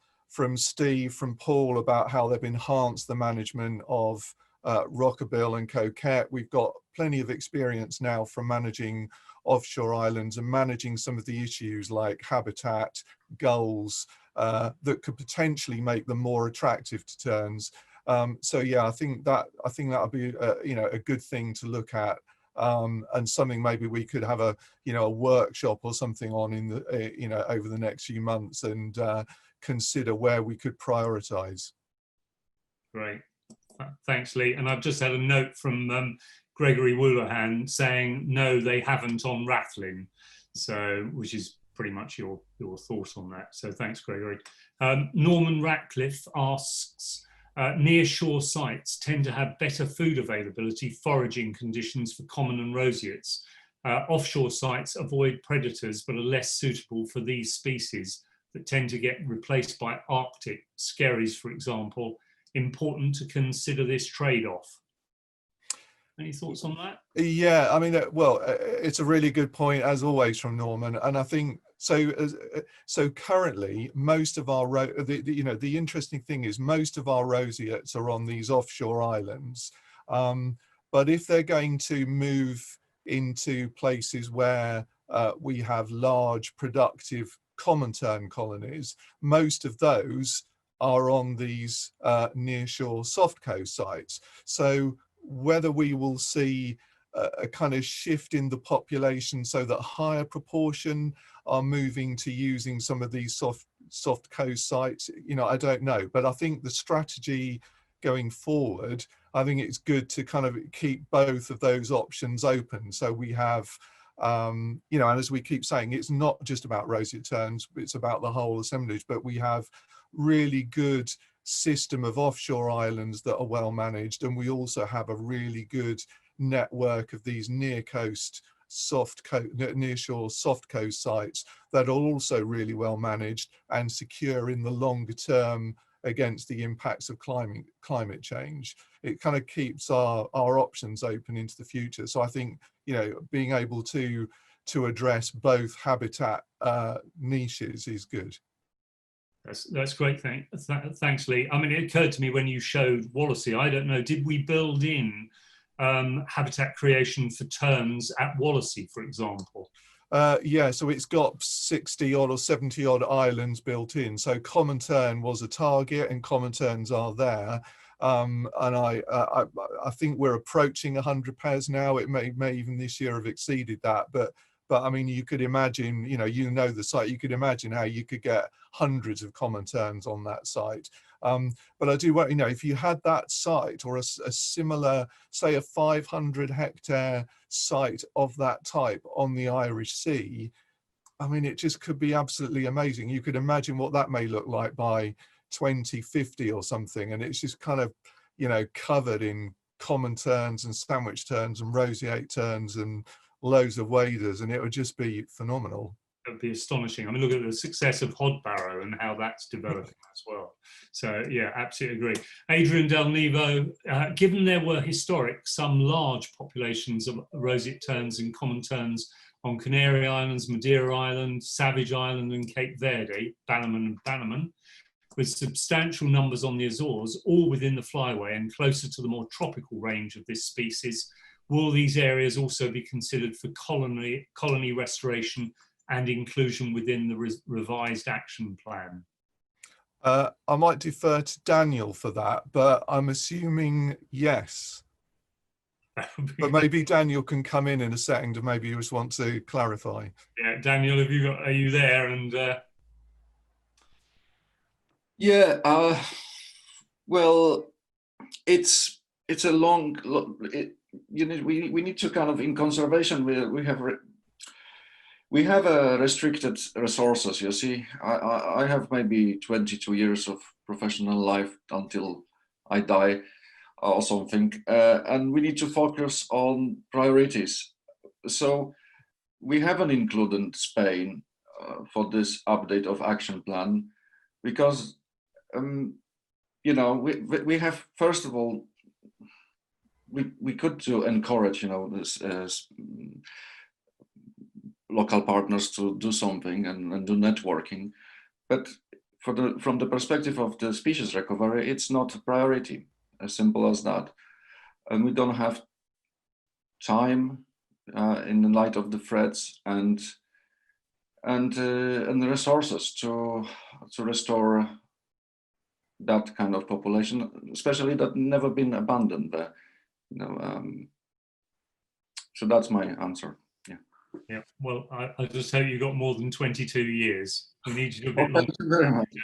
C: Steve, from Paul about how they've enhanced the management of rockabill and coquette. We've got plenty of experience now from managing offshore islands and managing some of the issues like habitat, gulls, that could potentially make them more attractive to terns. So yeah, I think that would be you know, a good thing to look at, and something maybe we could have a workshop or something on in the over the next few months, and consider where we could prioritize.
A: Great, thanks, Lee. And I've just had a note from Gregory Woolahan saying no, they haven't on Rathlin, so which is pretty much your thought on that. So thanks, Gregory. Norman Ratcliffe asks, near shore sites tend to have better food availability, foraging conditions for common and roseates. Offshore sites avoid predators but are less suitable for these species that tend to get replaced by Arctic skerries, for example. Important to consider this trade-off. Any thoughts on that? Yeah,
C: I mean, well, it's a really good point, as always, from Norman, and I think so. So currently, most of our the interesting thing is most of our roseates are on these offshore islands, but if they're going to move into places where we have large productive common tern colonies. Most of those are on these nearshore soft coast sites. So whether we will see a kind of shift in the population so that a higher proportion are moving to using some of these soft coast sites, I don't know. But I think the strategy going forward, I think it's good to kind of keep both of those options open. So we have, and as we keep saying, it's not just about roseate terns, it's about the whole assemblage, but we have really good system of offshore islands that are well managed, and we also have a really good network of these nearshore soft coast sites that are also really well managed and secure in the longer term against the impacts of climate change. It kind of keeps our options open into the future. So I think, being able to address both habitat niches is good.
A: That's great. Thanks, Lee. I mean, it occurred to me when you showed Wallasey, I don't know, did we build in habitat creation for terns at Wallasey, for example?
C: Yeah, so it's got 60 odd or 70 odd islands built in. So common tern was a target, and common terns are there. And I think we're approaching 100 pairs now. It may even this year have exceeded that, but I mean, you could imagine, the site, you could imagine how you could get hundreds of common terns on that site. But I do want, if you had that site or a similar, say a 500 hectare site of that type on the Irish Sea, I mean, it just could be absolutely amazing. You could imagine what that may look like by 2050 or something. And it's just kind of, covered in common terns and sandwich terns and roseate terns and loads of waders, and it would just be phenomenal.
A: It would be astonishing. I mean, look at the success of Hodbarrow and how that's developing as well. So yeah, absolutely agree. Adrian Del Nevo, given there were some large populations of roseate terns and common terns on Canary Islands, Madeira Island, Savage Island and Cape Verde, Bannerman, with substantial numbers on the Azores, all within the flyway and closer to the more tropical range of this species, will these areas also be considered for colony restoration and inclusion within the revised action plan?
C: I might defer to Daniel for that, but I'm assuming yes. But maybe Daniel can come in a second and maybe you just want to clarify.
A: Yeah, Daniel, are you there? And
B: yeah, well, it's a long. We need to kind of, in conservation, we have restricted resources. You see, I have maybe 22 years of professional life until I die or something, and we need to focus on priorities. So we haven't included Spain for this update of action plan because we have, first of all, we could to encourage this local partners to do something and do networking, but from the perspective of the species recovery, it's not a priority, as simple as that. And we don't have time in the light of the threats and the resources to restore that kind of population, especially that never been abandoned there. So that's my answer.
A: Yeah, well, I just hope you got more than 22 years. We need you to do a bit longer.
B: Thank you very
A: much.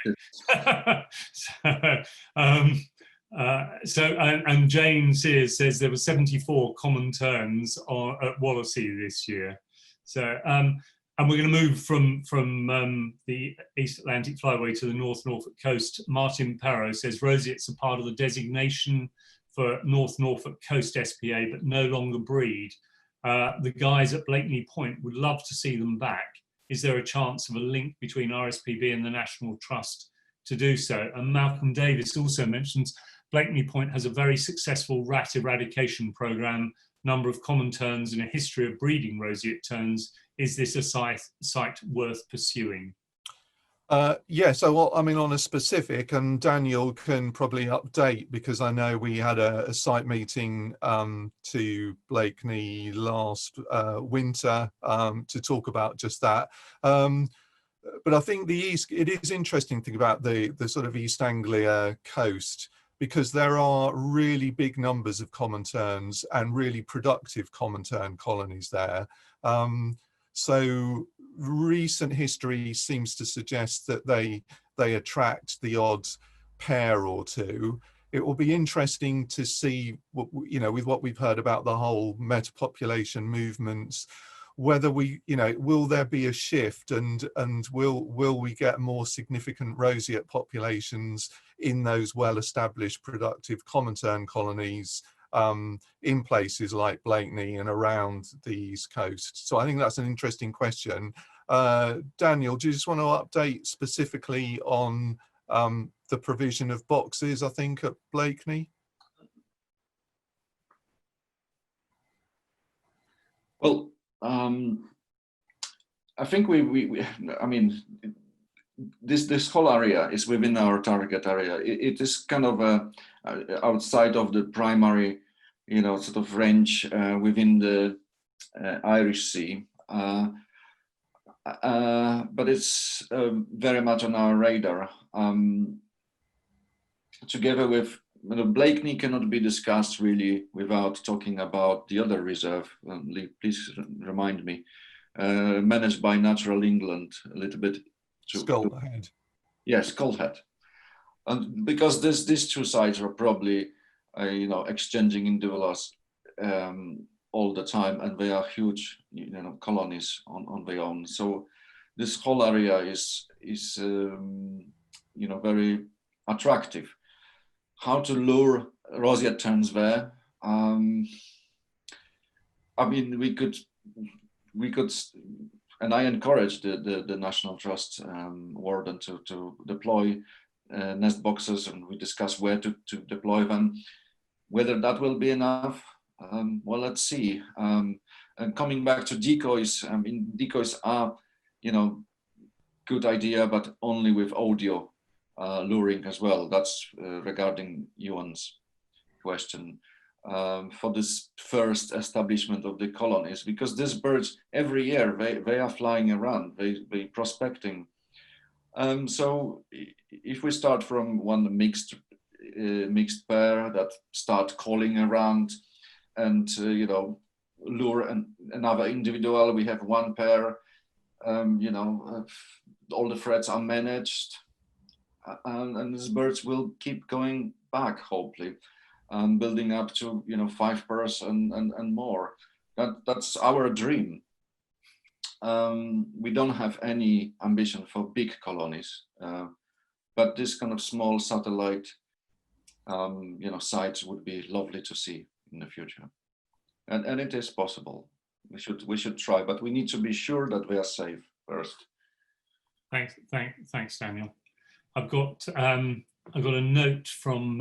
A: And Jane Sears says there were 74 common terns at Wallasey this year. So, and we're going to move from the East Atlantic Flyway to the North Norfolk coast. Martin Parrow says roseates are part of the designation for North Norfolk Coast SPA, but no longer breed. The guys at Blakeney Point would love to see them back. Is there a chance of a link between RSPB and the National Trust to do so? And Malcolm Davis also mentions Blakeney Point has a very successful rat eradication program, number of common terns and a history of breeding roseate terns. Is this a site worth pursuing?
C: Yeah, so what, I mean, on a specific, and Daniel can probably update, because I know we had a site meeting to Blakeney last winter to talk about just that. But I think it is interesting to think about the sort of East Anglia coast, because there are really big numbers of common terns and really productive common tern colonies there. So recent history seems to suggest that they attract the odd pair or two. It will be interesting to see what, you know, with what we've heard about the whole metapopulation movements, whether will there be a shift, and will we get more significant roseate populations in those well-established productive common tern colonies in places like Blakeney and around the East Coast? So I think that's an interesting question. Daniel, do you just want to update specifically on the provision of boxes, I think, at Blakeney?
B: Well, I think I mean, this whole area is within our target area. It is kind of outside of the primary, you know, sort of range within the Irish Sea, but it's very much on our radar. Together with, you know, Blakeney cannot be discussed really without talking about the other reserve. Please remind me. Managed by Natural England, a little bit.
C: Skull Head.
B: Yes, Skull Head. And because these two sites are probably, you know, exchanging individuals all the time, and they are huge, you know, colonies on their own. So this whole area is you know, very attractive. How to lure roseate terns there? I mean, we could, and I encourage the National Trust warden to deploy nest boxes, and we discuss where to deploy them. Whether that will be enough, well, let's see. And coming back to decoys, I mean, decoys are, you know, good idea, but only with audio luring as well. That's regarding Ewan's question. For this first establishment of the colonies, because these birds every year they are flying around, they prospecting. So if we start from one mixed pair that start calling around, and you know, lure another individual, we have one pair. You know, all the threats are managed, and these birds will keep going back, hopefully. Building up to, you know, 5 pairs and more. That's our dream. We don't have any ambition for big colonies, but this kind of small satellite, you know, sites would be lovely to see in the future, and it is possible. We should try, but we need to be sure that we are safe first.
A: Thanks, Daniel. I've got a note from.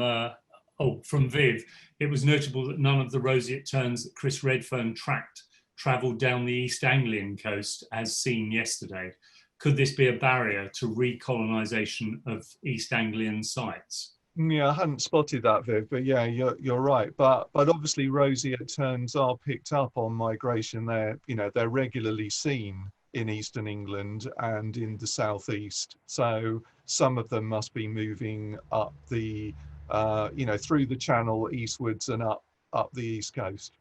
A: From Viv. It was notable that none of the roseate terns that Chris Redfern tracked travelled down the East Anglian coast as seen yesterday. Could this be a barrier to recolonisation of East Anglian sites?
C: Yeah, I hadn't spotted that, Viv, but yeah, you're right. But obviously roseate terns are picked up on migration. They're regularly seen in Eastern England and in the southeast. So some of them must be moving up the you know, through the channel eastwards and up the East Coast.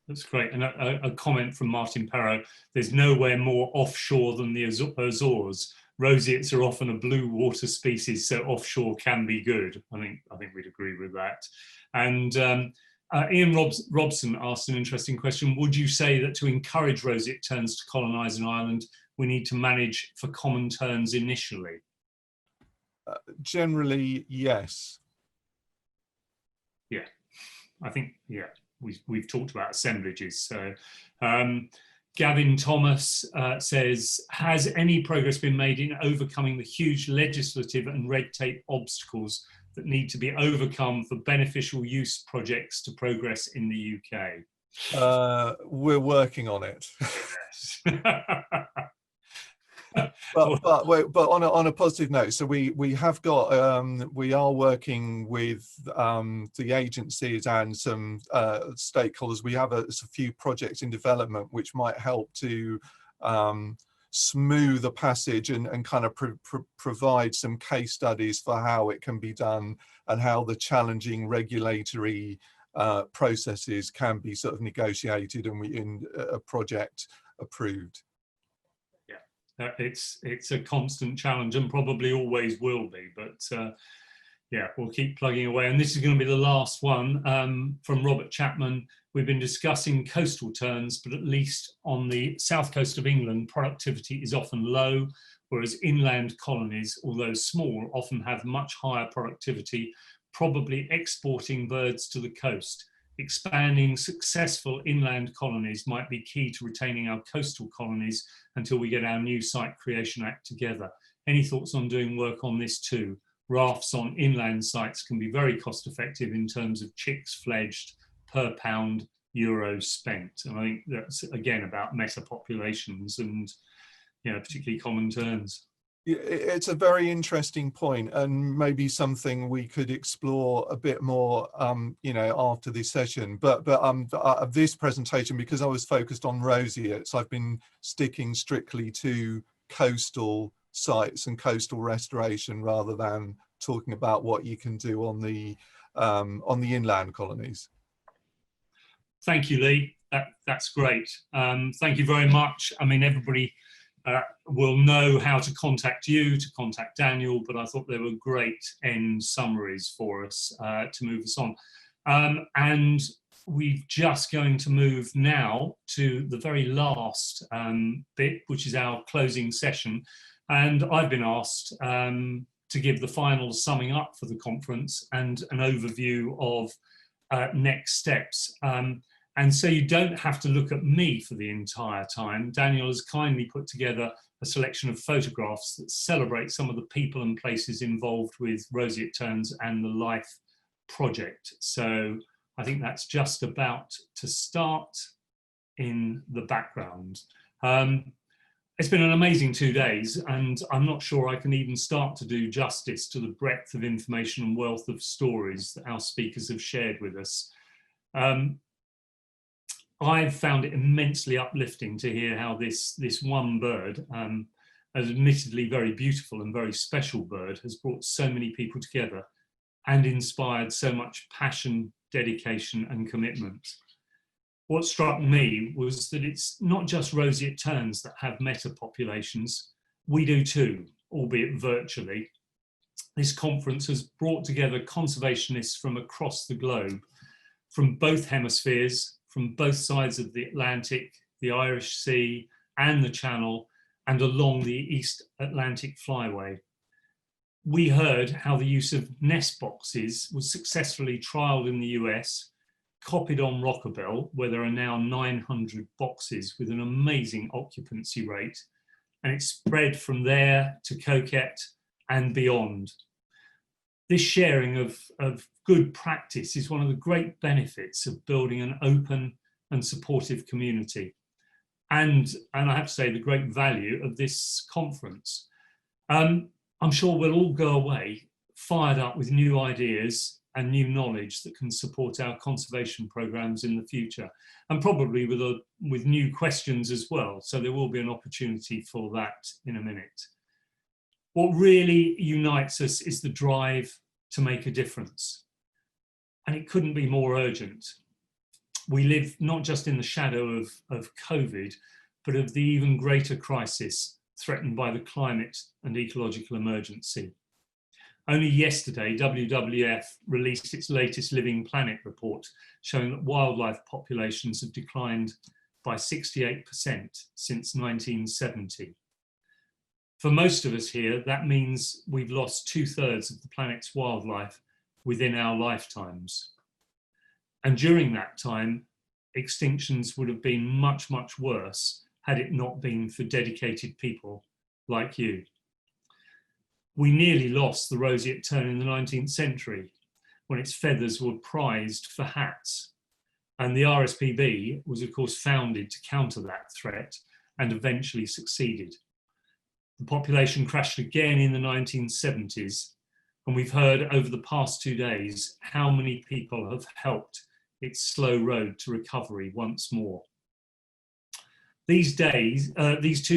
A: That's great. And a comment from Martin Perrow: there's nowhere more offshore than the Azores. Roseates are often a blue water species, so offshore can be good. I think we'd agree with that. And Ian Robson asked an interesting question. Would you say that to encourage roseate terns to colonise an island, we need to manage for common terns initially?
C: Generally, yes.
A: Yeah, I think, yeah, we've talked about assemblages. So Gavin Thomas says, has any progress been made in overcoming the huge legislative and red tape obstacles that need to be overcome for beneficial use projects to progress in the UK?
C: We're working on it.
A: Yes.
C: but on a positive note, so we have got we are working with the agencies and some stakeholders. We have a few projects in development which might help to smooth the passage and kind of provide some case studies for how it can be done and how the challenging regulatory processes can be sort of negotiated and in a project approved.
A: It's a constant challenge and probably always will be, but yeah, we'll keep plugging away. And this is going to be the last one from Robert Chapman. We've been discussing coastal terns, but at least on the south coast of England, productivity is often low, whereas inland colonies, although small, often have much higher productivity, probably exporting birds to the coast. Expanding successful inland colonies might be key to retaining our coastal colonies until we get our new Site Creation Act together. Any thoughts on doing work on this too? Rafts on inland sites can be very cost effective in terms of chicks fledged per pound euros spent. And I think that's again about meta populations and, you know, particularly common terns.
C: It's a very interesting point, and maybe something we could explore a bit more, you know, after this session. But this presentation, because I was focused on roseates, I've been sticking strictly to coastal sites and coastal restoration rather than talking about what you can do on the inland colonies.
A: Thank you, Lee. That's great. Thank you very much. I mean, everybody will know how to contact you, to contact Daniel, but I thought they were great end summaries for us to move us on. And we're just going to move now to the very last bit, which is our closing session. And I've been asked to give the final summing up for the conference and an overview of next steps. And so you don't have to look at me for the entire time. Daniel has kindly put together a selection of photographs that celebrate some of the people and places involved with Roseate Terns and the LIFE project. So I think that's just about to start in the background. It's been an amazing 2 days, and I'm not sure I can even start to do justice to the breadth of information and wealth of stories that our speakers have shared with us. I've found it immensely uplifting to hear how this one bird, an admittedly very beautiful and very special bird, has brought so many people together and inspired so much passion, dedication and commitment. What struck me was that it's not just roseate terns that have meta populations. We do too, albeit virtually. This conference has brought together conservationists from across the globe, from both hemispheres, from both sides of the Atlantic, the Irish Sea and the Channel, and along the East Atlantic Flyway. We heard how the use of nest boxes was successfully trialled in the US, copied on Rockerbell, where there are now 900 boxes with an amazing occupancy rate, and it spread from there to Coquette and beyond. This sharing of good practice is one of the great benefits of building an open and supportive community. And I have to say, the great value of this conference. I'm sure we'll all go away fired up with new ideas and new knowledge that can support our conservation programs in the future, and probably with new questions as well. So there will be an opportunity for that in a minute. What really unites us is the drive to make a difference. And it couldn't be more urgent. We live not just in the shadow of COVID, but of the even greater crisis threatened by the climate and ecological emergency. Only yesterday, WWF released its latest Living Planet report, showing that wildlife populations have declined by 68% since 1970. For most of us here, that means we've lost 2/3 of the planet's wildlife within our lifetimes. And during that time, extinctions would have been much, much worse had it not been for dedicated people like you. We nearly lost the roseate tern in the 19th century when its feathers were prized for hats. And the RSPB was of course founded to counter that threat and eventually succeeded. The population crashed again in the 1970s, and we've heard over the past 2 days how many people have helped its slow road to recovery once more. These 2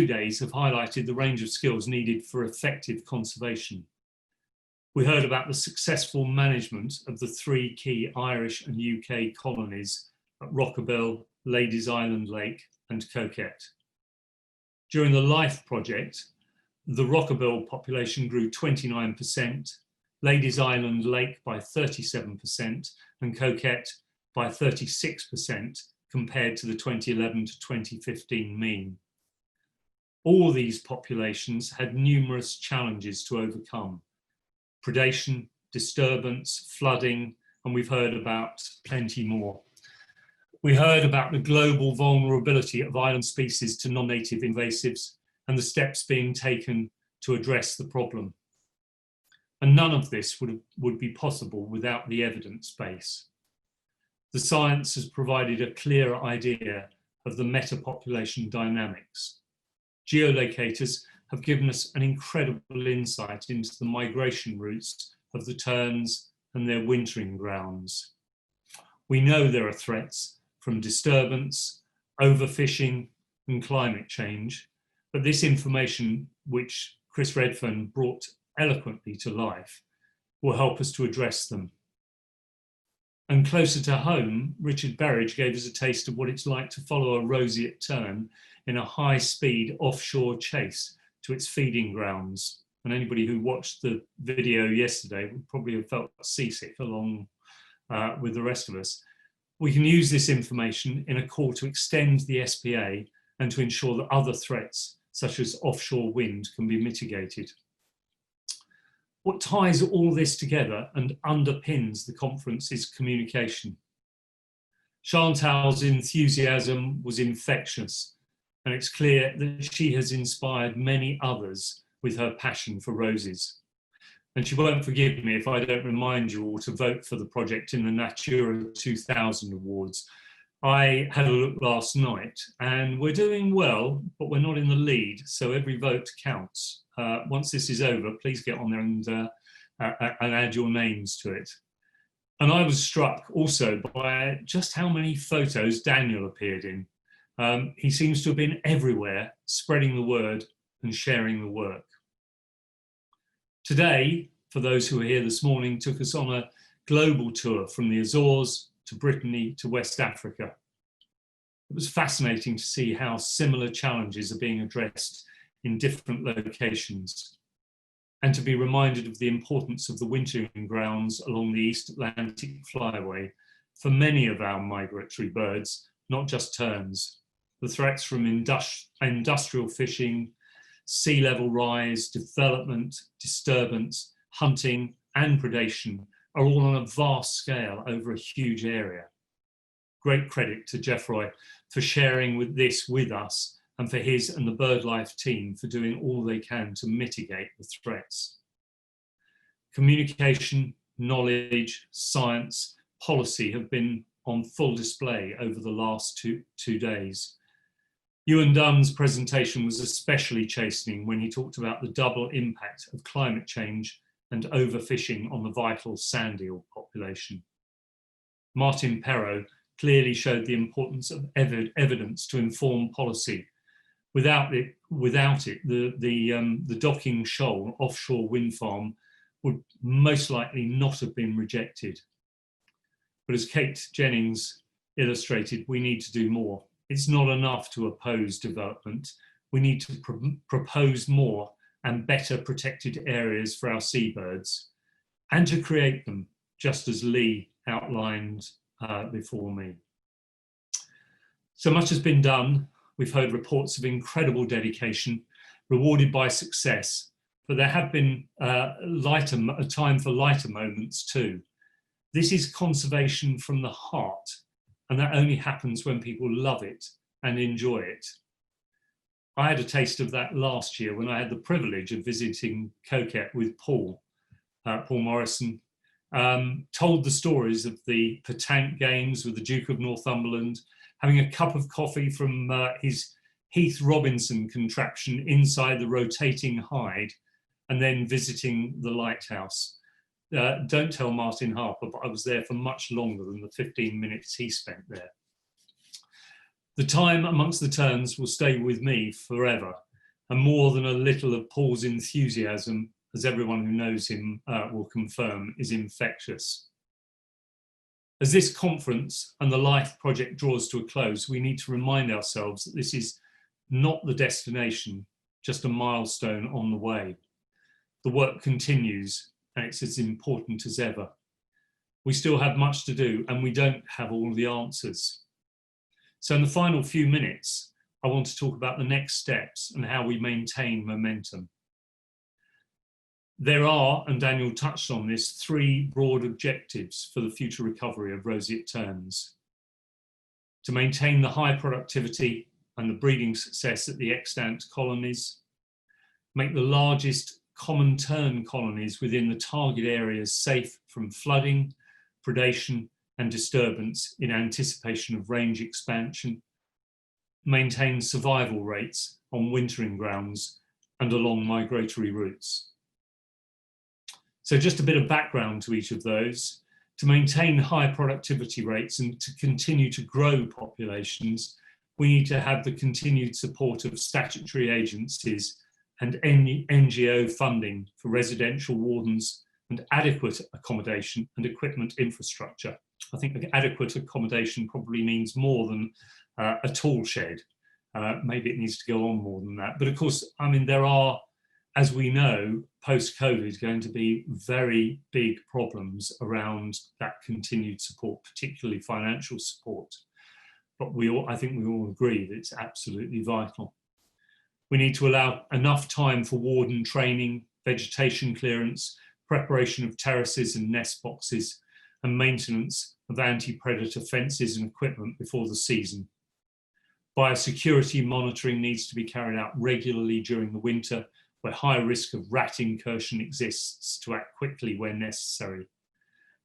A: days have highlighted the range of skills needed for effective conservation. We heard about the successful management of the 3 key Irish and UK colonies at Rockabill, Ladies Island Lake and Coquette. During the LIFE project, the Rockabill population grew 29%, Ladies Island Lake by 37% and Coquette by 36% compared to the 2011 to 2015 mean. All these populations had numerous challenges to overcome: predation, disturbance, flooding, and we've heard about plenty more. We heard about the global vulnerability of island species to non-native invasives and the steps being taken to address the problem. And none of this would be possible without the evidence base. The science has provided a clearer idea of the meta-population dynamics. Geolocators have given us an incredible insight into the migration routes of the terns and their wintering grounds. We know there are threats from disturbance, overfishing, and climate change, but this information, which Chris Redfern brought eloquently to life, will help us to address them. And closer to home, Richard Berridge gave us a taste of what it's like to follow a roseate tern in a high-speed offshore chase to its feeding grounds. And anybody who watched the video yesterday would probably have felt seasick along with the rest of us. We can use this information in a call to extend the SPA and to ensure that other threats, such as offshore wind, can be mitigated. What ties all this together and underpins the conference is communication. Chantal's enthusiasm was infectious, and it's clear that she has inspired many others with her passion for roses. And she won't forgive me if I don't remind you all to vote for the project in the Natura 2000 Awards. I had a look last night and we're doing well, but we're not in the lead, so every vote counts. Once this is over, please get on there and add your names to it. And I was struck also by just how many photos Daniel appeared in. He seems to have been everywhere, spreading the word and sharing the work. Today, for those who are here this morning, took us on a global tour from the Azores to Brittany to West Africa. It was fascinating to see how similar challenges are being addressed in different locations, and to be reminded of the importance of the wintering grounds along the East Atlantic Flyway for many of our migratory birds, not just terns. The threats from industrial fishing, sea level rise, development, disturbance, hunting, and predation are all on a vast scale over a huge area. Great credit to Geoffroy for sharing this with us, and for his and the BirdLife team for doing all they can to mitigate the threats. Communication, knowledge, science, policy have been on full display over the last two days. Ewan Dunn's presentation was especially chastening when he talked about the double impact of climate change and overfishing on the vital sand eel population. Martin Perrow clearly showed the importance of evidence to inform policy. Without it, the Docking Shoal offshore wind farm would most likely not have been rejected. But as Kate Jennings illustrated, we need to do more. It's not enough to oppose development. We need to propose more and better protected areas for our seabirds, and to create them, just as Lee outlined before me. So much has been done. We've heard reports of incredible dedication, rewarded by success, but there have been a time for lighter moments too. This is conservation from the heart, and that only happens when people love it and enjoy it. I had a taste of that last year when I had the privilege of visiting Coquette with Paul Morrison, told the stories of the Petanque games with the Duke of Northumberland, having a cup of coffee from his Heath Robinson contraption inside the rotating hide, and then visiting the lighthouse. Don't tell Martin Harper, but I was there for much longer than the 15 minutes he spent there. The time amongst the terns will stay with me forever, and more than a little of Paul's enthusiasm, as everyone who knows him will confirm, is infectious. As this conference and the LIFE project draws to a close, we need to remind ourselves that this is not the destination, just a milestone on the way. The work continues, and it's as important as ever. We still have much to do, and we don't have all the answers. So in the final few minutes, I want to talk about the next steps and how we maintain momentum. There are, and Daniel touched on this, 3 broad objectives for the future recovery of roseate terns. To maintain the high productivity and the breeding success at the extant colonies, make the largest common tern colonies within the target areas safe from flooding, predation and disturbance in anticipation of range expansion, maintain survival rates on wintering grounds and along migratory routes. So just a bit of background to each of those. To maintain high productivity rates and to continue to grow populations, we need to have the continued support of statutory agencies and NGO funding for residential wardens and adequate accommodation and equipment infrastructure. I think adequate accommodation probably means more than a tall shed. Maybe it needs to go on more than that. But of course, I mean, there are, as we know, post-COVID going to be very big problems around that continued support, particularly financial support. But I think we all agree that it's absolutely vital. We need to allow enough time for warden training, vegetation clearance, preparation of terraces and nest boxes, and maintenance of anti-predator fences and equipment before the season. Biosecurity monitoring needs to be carried out regularly during the winter, where high risk of rat incursion exists, to act quickly where necessary.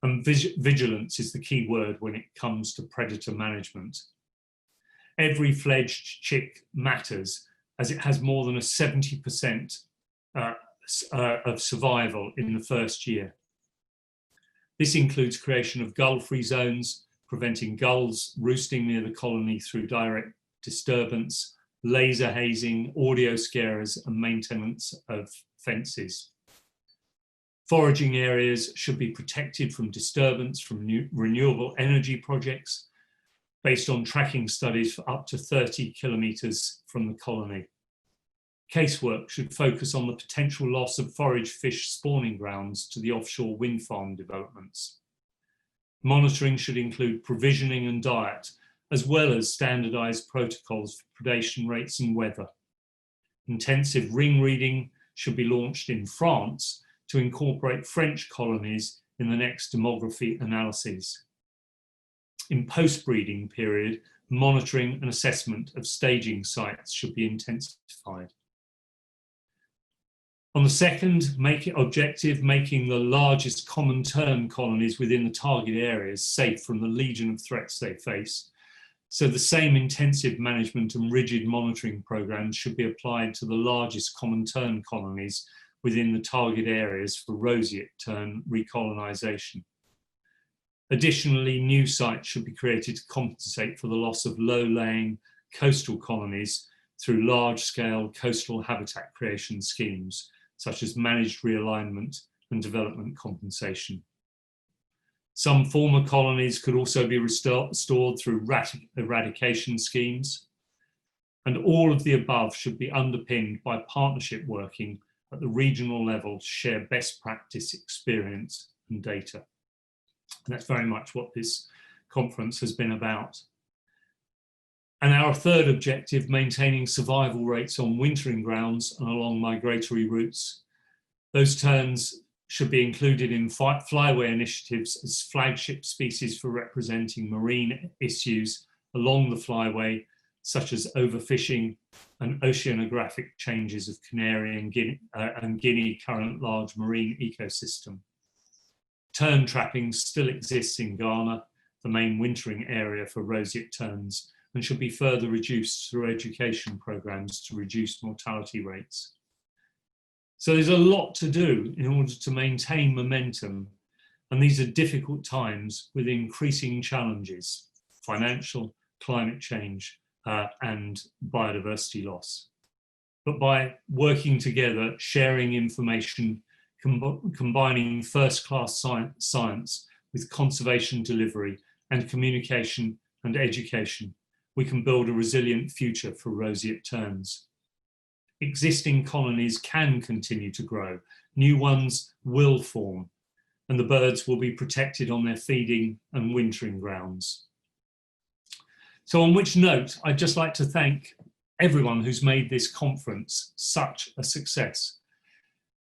A: And vigilance is the key word when it comes to predator management. Every fledged chick matters, as it has more than a 70% of survival in the first year. This includes creation of gull-free zones, preventing gulls roosting near the colony through direct disturbance, laser hazing, audio scarers, and maintenance of fences. Foraging areas should be protected from disturbance from renewable energy projects based on tracking studies for up to 30 kilometres from the colony. Casework should focus on the potential loss of forage fish spawning grounds to the offshore wind farm developments. Monitoring should include provisioning and diet, as well as standardised protocols for predation rates and weather. Intensive ring reading should be launched in France to incorporate French colonies in the next demography analyses. In post-breeding period, monitoring and assessment of staging sites should be intensified. On the second objective, making the largest common tern colonies within the target areas safe from the legion of threats they face. So the same intensive management and rigid monitoring programs should be applied to the largest common tern colonies within the target areas for roseate tern recolonisation. Additionally, new sites should be created to compensate for the loss of low-laying coastal colonies through large-scale coastal habitat creation schemes, such as managed realignment and development compensation. Some former colonies could also be restored through eradication schemes. And all of the above should be underpinned by partnership working at the regional level to share best practice experience and data. And that's very much what this conference has been about. And our third objective, maintaining survival rates on wintering grounds and along migratory routes. Those terns should be included in flyway initiatives as flagship species for representing marine issues along the flyway, such as overfishing and oceanographic changes of Canary and Guinea current large marine ecosystem. Tern trapping still exists in Ghana, the main wintering area for roseate terns, and should be further reduced through education programs to reduce mortality rates. So there's a lot to do in order to maintain momentum, and these are difficult times with increasing challenges: financial, climate change, and biodiversity loss. But by working together, sharing information, combining first-class science with conservation delivery and communication and education, we can build a resilient future for roseate terns. Existing colonies can continue to grow, new ones will form, and the birds will be protected on their feeding and wintering grounds. So on which note, I'd just like to thank everyone who's made this conference such a success.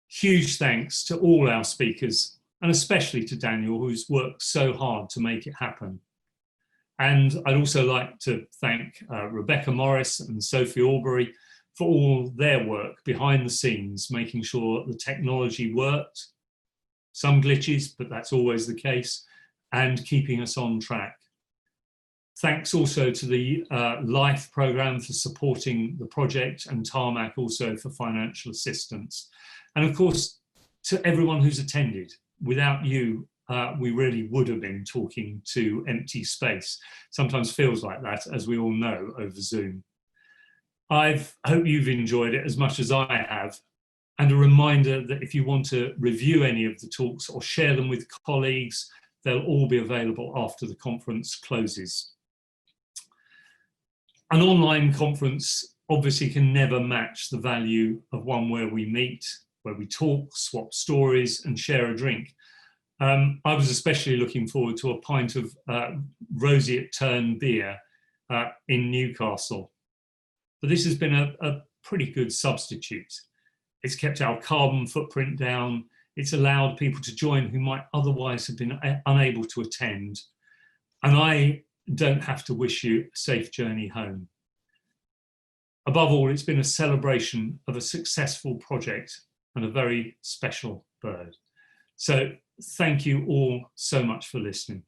A: Huge thanks to all our speakers, and especially to Daniel, who's worked so hard to make it happen. And I'd also like to thank Rebecca Morris and Sophie Albury for all their work behind the scenes, making sure the technology worked, some glitches, but that's always the case, and keeping us on track. Thanks also to the LIFE programme for supporting the project, and Tarmac also for financial assistance. And of course, to everyone who's attended. Without you, we really would have been talking to empty space. Sometimes feels like that, as we all know, over Zoom. I hope you've enjoyed it as much as I have. And a reminder that if you want to review any of the talks or share them with colleagues, they'll all be available after the conference closes. An online conference obviously can never match the value of one where we meet, where we talk, swap stories, and share a drink. I was especially looking forward to a pint of Roseate Tern beer in Newcastle. But this has been a pretty good substitute. It's kept our carbon footprint down. It's allowed people to join who might otherwise have been unable to attend. And I don't have to wish you a safe journey home. Above all, it's been a celebration of a successful project and a very special bird. So thank you all so much for listening.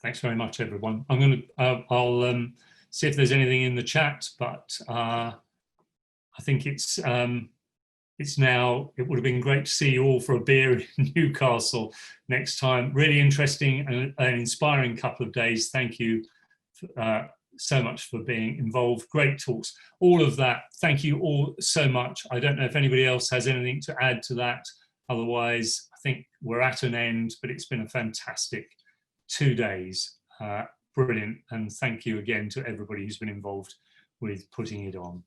A: Thanks very much, everyone. I'm going to, I'll see if there's anything in the chat, but I think it's now, it would have been great to see you all for a beer in Newcastle next time. Really interesting and an inspiring couple of days. Thank you so much for being involved. Great talks, all of that. Thank you all so much. I don't know if anybody else has anything to add to that. Otherwise, I think we're at an end, but it's been a fantastic 2 days. Brilliant. And thank you again to everybody who's been involved with putting it on.